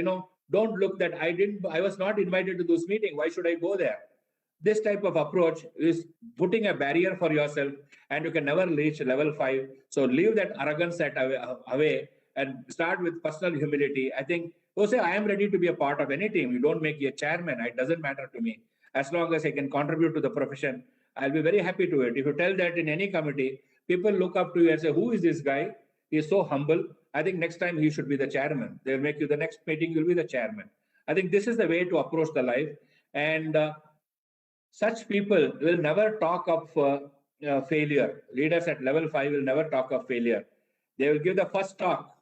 S2: don't look that I was not invited to this meeting. Why should I go there? This type of approach is putting a barrier for yourself and you can never reach level 5. So leave that arrogance away and start with personal humility. I think, say, I am ready to be a part of any team. You don't make me a chairman. It doesn't matter to me. As long as I can contribute to the profession, I'll be very happy to it. If you tell that in any committee, people look up to you and say, who is this guy? He is so humble. I think next time he should be the chairman. They'll make you the next meeting, you'll be the chairman. I think this is the way to approach the life. And such people will never talk of failure. Leaders at level 5 will never talk of failure. They will give the first talk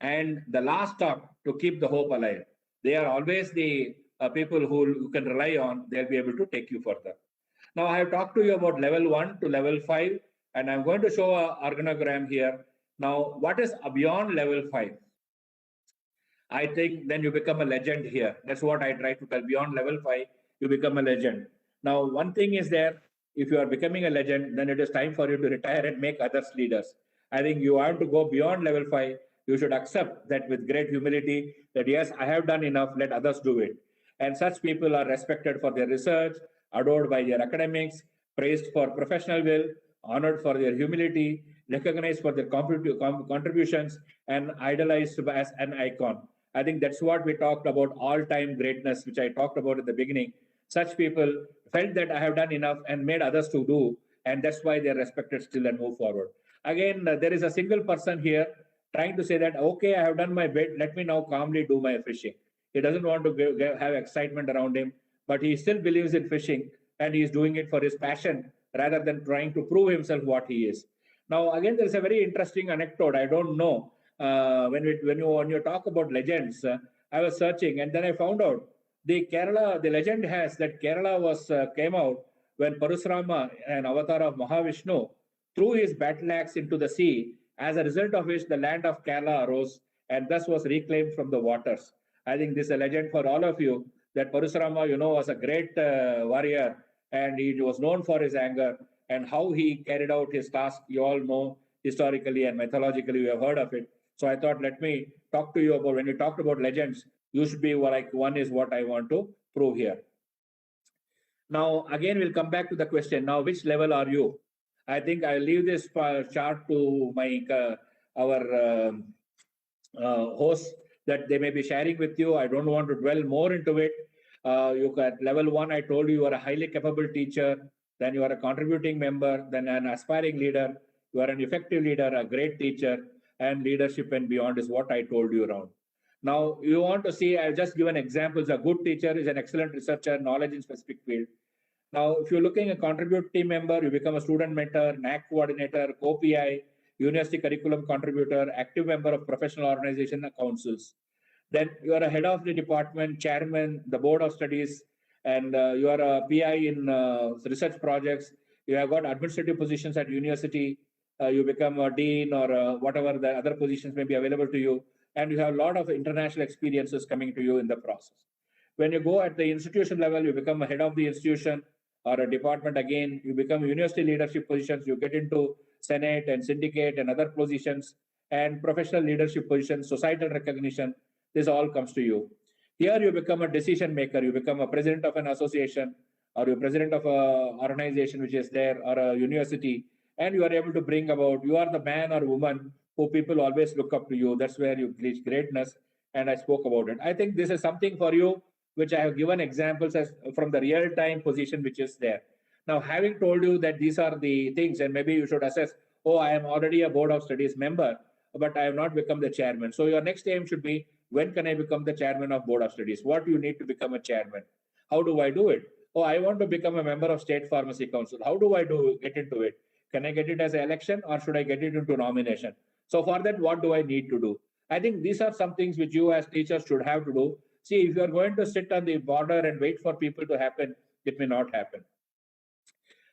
S2: and the last talk to keep the hope alive. They are always the people who you can rely on. They'll be able to take you further. Now, I have talked to you about level 1 to level 5, and I'm going to show an organogram here. Now, what is beyond level 5? I think then you become a legend here. That's what I try to tell. Beyond level 5, you become a legend. Now, one thing is there, if you are becoming a legend, then it is time for you to retire and make others leaders. I think you have to go beyond level 5. You should accept that with great humility that, yes, I have done enough, let others do it. And such people are respected for their research, adored by their academics, praised for professional will, honored for their humility, recognized for their contributions, and idolized as an icon. I think that's what we talked about, all-time greatness, which I talked about at the beginning. Such people felt that I have done enough and made others to do, and that's why they're respected still and move forward. Again, there is a single person here trying to say that, okay, I have done my bit, let me now calmly do my fishing. He doesn't want to have excitement around him, but he still believes in fishing, and he is doing it for his passion rather than trying to prove himself what he is. Now, again, there's a very interesting anecdote. I don't know when you talk about legends. I was searching, and then I found out the legend has that Kerala came out when Parashurama, an avatar of Mahavishnu, threw his battle axe into the sea, as a result of which the land of Kerala arose and thus was reclaimed from the waters. I think this is a legend for all of you that Parashurama, was a great warrior, and he was known for his anger and how he carried out his task. You all know historically and mythologically, we have heard of it. So I thought, let me talk to you about, when you talked about legends, you should be like one is what I want to prove here. Now, again, we'll come back to the question. Now, which level are you? I think I'll leave this chart to my our hosts that they may be sharing with you. I don't want to dwell more into it. You at level 1, I told you are a highly capable teacher, then you are a contributing member, then an aspiring leader, you are an effective leader, a great teacher, and leadership and beyond is what I told you around. Now, you want to see, I'll just give an example. A good teacher is an excellent researcher, knowledge in specific field. Now, if you're looking at a contributing team member, you become a student mentor, NAC coordinator, co-PI, university curriculum contributor, active member of professional organization and councils. Then you are a head of the department, chairman, the board of studies, and you are a PI in research projects. You have got administrative positions at university. You become a dean or whatever the other positions may be available to you. And you have a lot of international experiences coming to you in the process. When you go at the institution level, you become a head of the institution or a department again. You become university leadership positions. You get into Senate and syndicate and other positions and professional leadership positions, societal recognition. This all comes to you. Here you become a decision maker. You become a president of an association or you're president of an organization which is there or a university, and you are able to bring about, you are the man or woman who people always look up to you. That's where you reach greatness, and I spoke about it. I think this is something for you, which I have given examples as from the real-time position which is there. Now, having told you that these are the things, and maybe you should assess, oh, I am already a board of studies member, but I have not become the chairman. So your next aim should be, when can I become the chairman of board of studies? What do you need to become a chairman? How do I do it? Oh, I want to become a member of State Pharmacy Council. How do I get into it? Can I get it as an election or should I get it into nomination? So for that, what do I need to do? I think these are some things which you as teachers should have to do. See, if you are going to sit on the border and wait for people to happen, it may not happen.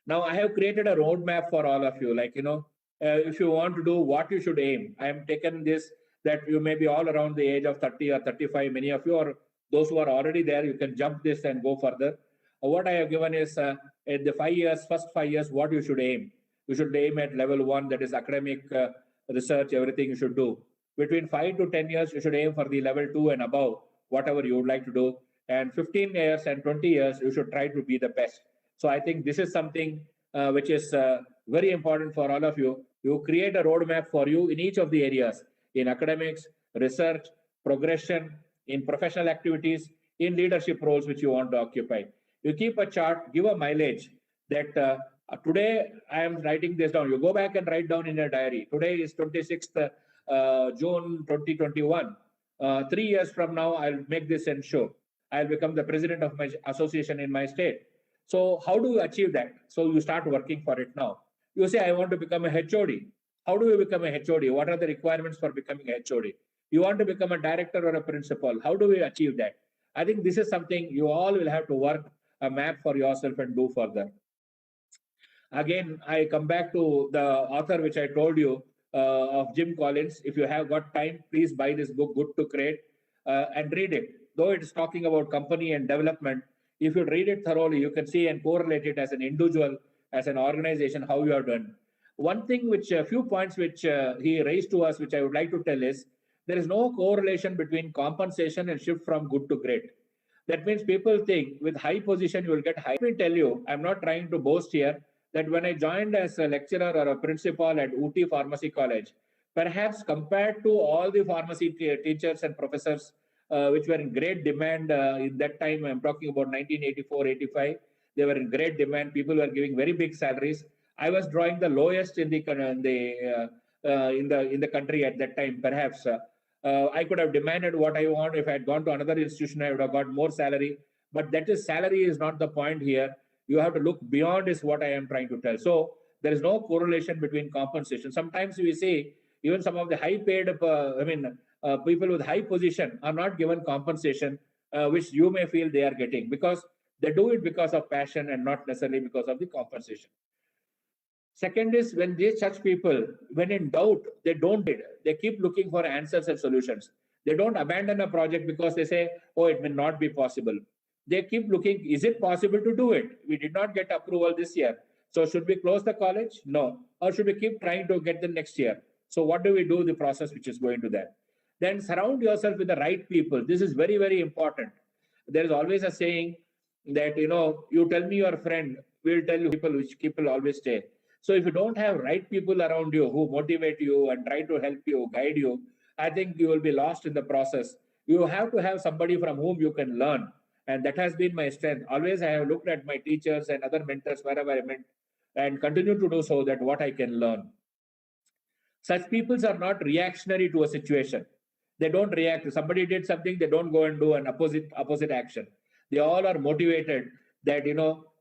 S2: Now, I have created a roadmap for all of you. Like, if you want to do what you should aim, I have taken this that you may be all around the age of 30 or 35. Many of you are those who are already there. You can jump this and go further. What I have given is in the first 5 years, what you should aim. You should aim at level 1, that is academic research, everything you should do. Between 5 to 10 years, you should aim for the level 2 and above, whatever you would like to do. And 15 years and 20 years, you should try to be the best. So I think this is something which is very important for all of you. You create a roadmap for you in each of the areas, in academics, research, progression, in professional activities, in leadership roles which you want to occupy. You keep a chart, give a mileage that today I am writing this down. You go back and write down in your diary. Today is 26th June 2021. 3 years from now, I'll make this and show. I'll become the president of my association in my state. So how do you achieve that? So you start working for it now. You say, I want to become a HOD. How do you become a HOD? What are the requirements for becoming a HOD? You want to become a director or a principal. How do we achieve that? I think this is something you all will have to work a map for yourself and do further. Again, I come back to the author which I told you of Jim Collins. If you have got time, please buy this book, Good to Great, and read it. Though it's talking about company and development, if you read it thoroughly, you can see and correlate it as an individual, as an organization, how you are done. One thing which, a few points which he raised to us, which I would like to tell is, there is no correlation between compensation and shift from good to great. That means people think with high position you will get high. Let me tell you, I'm not trying to boast here, that when I joined as a lecturer or a principal at Ooty Pharmacy College, perhaps compared to all the pharmacy teachers and professors which were in great demand in that time, I'm talking about 1984, 85, they were in great demand. People were giving very big salaries. I was drawing the lowest in the country at that time. Perhaps I could have demanded what I want. If I had gone to another institution, I would have got more salary. But that is, salary is not the point here. You have to look beyond is what I am trying to tell. So there is no correlation between compensation. Sometimes we see even some of the high paid, people with high position are not given compensation, which you may feel they are getting, because they do it because of passion and not necessarily because of the compensation. Second is, when these such people, when in doubt, they don't bid. They keep looking for answers and solutions. They don't abandon a project because they say, oh, it may not be possible. They keep looking, is it possible to do it? We did not get approval this year. So should we close the college? No. Or should we keep trying to get the next year? So what do we do? The process which is going to that. Then surround yourself with the right people. This is very, very important. There is always a saying that, you tell me your friend, we'll tell you people which people always stay. So if you don't have right people around you who motivate you and try to help you, guide you, I think you will be lost in the process. You have to have somebody from whom you can learn. And that has been my strength. Always I have looked at my teachers and other mentors wherever I met and continue to do so, that what I can learn. Such peoples are not reactionary to a situation. They don't react. If somebody did something, they don't go and do an opposite action. They all are motivated that,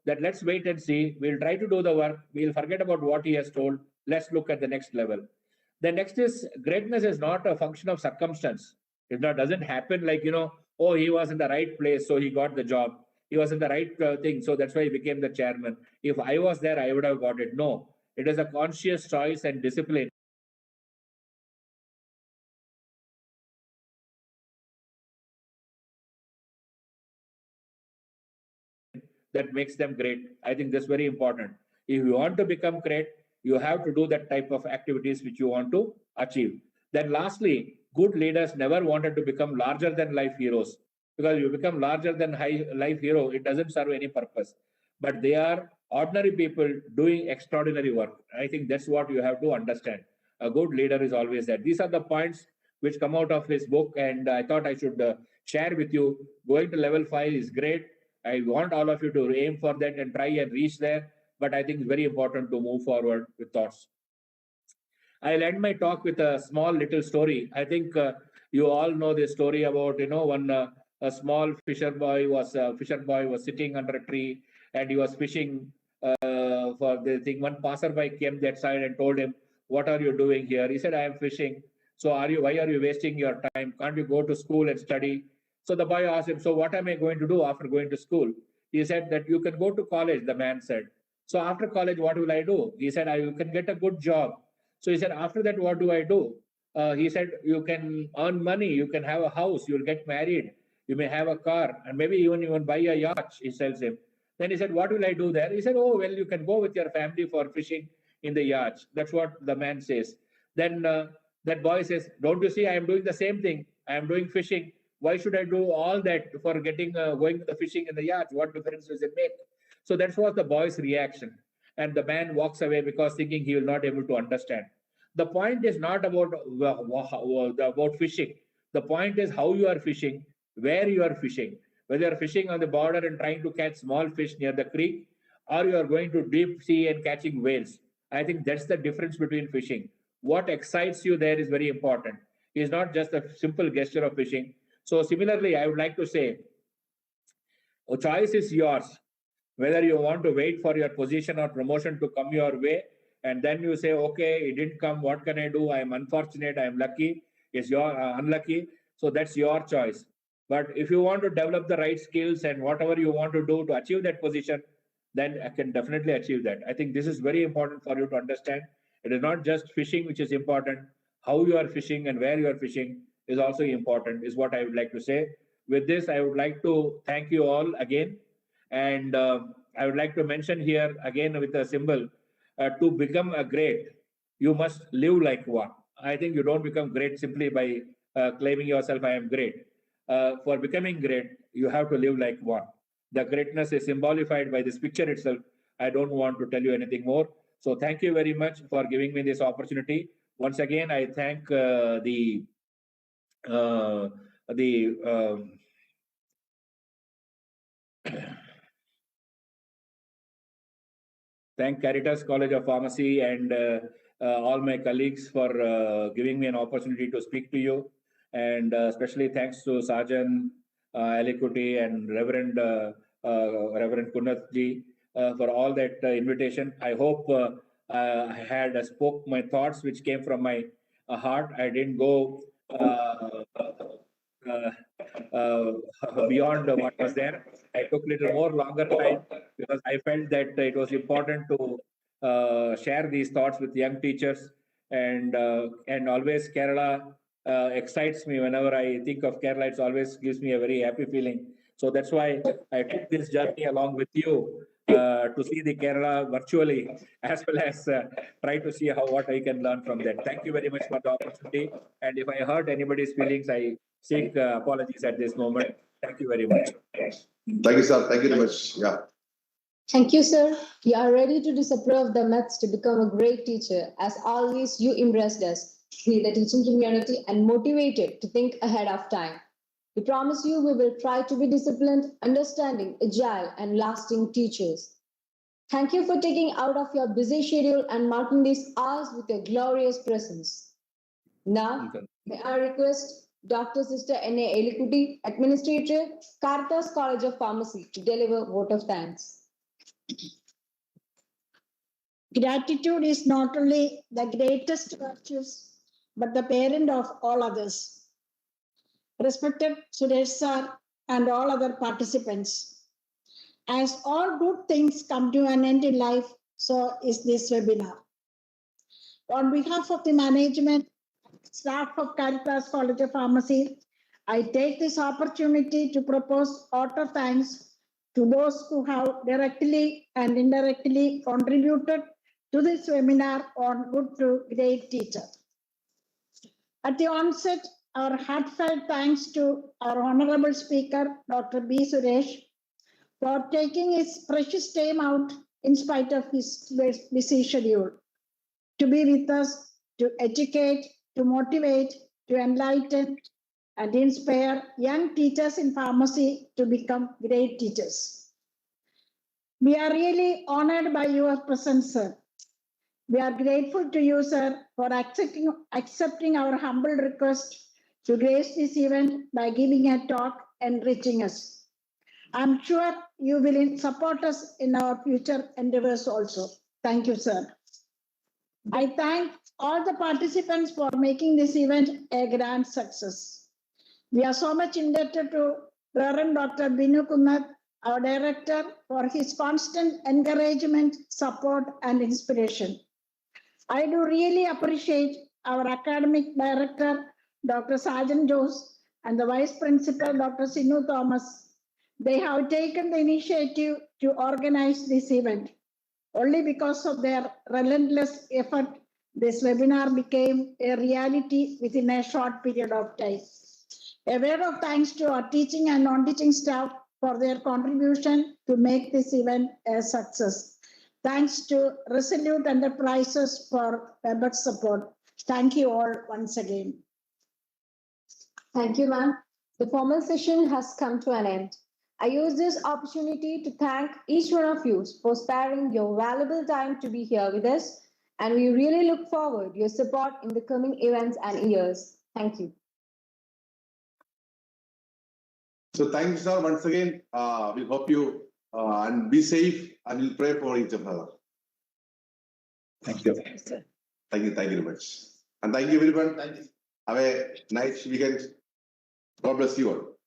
S2: that let's wait and see. We'll try to do the work. We'll forget about what he has told. Let's look at the next level. The next is, greatness is not a function of circumstance. It doesn't happen like, oh, he was in the right place, so he got the job. He was in the right thing, so that's why he became the chairman. If I was there, I would have got it. No, it is a conscious choice and discipline that makes them great. I think that's very important. If you want to become great, you have to do that type of activities which you want to achieve. Then lastly, good leaders never wanted to become larger than life heroes, because you become larger than life hero, it doesn't serve any purpose. But they are ordinary people doing extraordinary work. I think that's what you have to understand. A good leader is always that. These are the points which come out of his book, and I thought I should share with you. Going to level 5 is great. I want all of you to aim for that and try and reach there. But I think it's very important to move forward with thoughts. I'll end my talk with a small little story. I think you all know the story about, one a small fisher boy was sitting under a tree and he was fishing for the thing. One passerby came that side and told him, "What are you doing here?" He said, "I am fishing." "So why are you wasting your time? Can't you go to school and study?" So the boy asked him, "So what am I going to do after going to school?" He said that you can go to college, the man said. "So after college, what will I do?" He said, "You can get a good job." So he said, "After that, what do I do?" He said, "You can earn money, you can have a house, you'll get married, you may have a car, and maybe even buy a yacht," he tells him. Then he said, "What will I do there?" He said, "Oh, well, you can go with your family for fishing in the yacht." That's what the man says. Then that boy says, "Don't you see, I am doing the same thing. I am doing fishing. Why should I do all that for getting going to the fishing in the yacht? What difference does it make?" So that was the boy's reaction. And the man walks away because thinking he will not able to understand. The point is not about fishing. The point is how you are fishing, where you are fishing. Whether you are fishing on the border and trying to catch small fish near the creek, or you are going to deep sea and catching whales. I think that's the difference between fishing. What excites you there is very important. It's not just a simple gesture of fishing. So similarly, I would like to say, a choice is yours. Whether you want to wait for your position or promotion to come your way, and then you say, "Okay, it didn't come. What can I do? I am unfortunate. I am lucky." It's your unlucky. So that's your choice. But if you want to develop the right skills and whatever you want to do to achieve that position, then I can definitely achieve that. I think this is very important for you to understand. It is not just fishing which is important. How you are fishing and where you are fishing is also important, is what I would like to say. With this, I would like to thank you all again. And I would like to mention here again with a symbol, to become a great, you must live like one. I think you don't become great simply by claiming yourself, "I am great." for becoming great, you have to live like one. The greatness is symbolified by this picture itself. I don't want to tell you anything more. So thank you very much for giving me this opportunity. Once again, I thank uh, the thank Caritas College of Pharmacy and all my colleagues for giving me an opportunity to speak to you. And especially thanks to Sajan, Alikuti, and Reverend Kunatji for all that invitation. I hope I had spoke my thoughts which came from my heart. I didn't go uh, beyond what was there. I took little more longer time because I felt that it was important to share these thoughts with young teachers, and always Kerala excites me whenever I think of Kerala. It always gives me a very happy feeling. So that's why I took this journey along with you to see the Kerala virtually, as well as try to see what I can learn from that. Thank you very much for the opportunity. And if I hurt anybody's feelings, I seek apologies at this moment. Thank you very much.
S3: Thank you, sir. Thank you very much. Yeah.
S4: Thank you, sir. We are ready to disapprove the myths to become a great teacher. As always, you impressed us, we the teaching community, and motivated to think ahead of time. We promise you we will try to be disciplined, understanding, agile, and lasting teachers. Thank you for taking out of your busy schedule and marking these hours with your glorious presence. Now, may I request Dr. Sister N.A. Elikuti, Administrator, Caritas College of Pharmacy, to deliver vote of thanks.
S6: Gratitude is not only the greatest virtues, but the parent of all others. Respected Suresh sir and all other participants, as all good things come to an end in life, so is this webinar. On behalf of the management, staff of Caritas College of Pharmacy, I take this opportunity to propose vote of thanks to those who have directly and indirectly contributed to this webinar on Good to Great Teacher. At the onset, our heartfelt thanks to our Honorable Speaker, Dr. B. Suresh, for taking his precious time out in spite of his busy schedule to be with us, to educate, to motivate, to enlighten, and inspire young teachers in pharmacy to become great teachers. We are really honored by your presence, sir. We are grateful to you, sir, for accepting our humble request to grace this event by giving a talk and reaching us. I'm sure you will support us in our future endeavors also. Thank you, sir. I thank all the participants for making this event a grand success. We are so much indebted to Reverend Dr. Binu Kunnath, our director, for his constant encouragement, support, and inspiration. I do really appreciate our academic director, Dr. Sajan Jose, and the vice principal, Dr. Sinu Thomas. They have taken the initiative to organize this event. Only because of their relentless effort, this webinar became a reality within a short period of time. A word of thanks to our teaching and non-teaching staff for their contribution to make this event a success. Thanks to Resolute Enterprises for WebEx support. Thank you all once again.
S4: Thank you, ma'am. The formal session has come to an end. I use this opportunity to thank each one of you for sparing your valuable time to be here with us, and we really look forward to your support in the coming events and years. Thank you.
S3: So thank you, sir. Once again, we hope you and be safe, and we'll pray for each other.
S2: Thank you.
S3: Thank you very much. And thank you everyone. Have a nice weekend. God bless you all.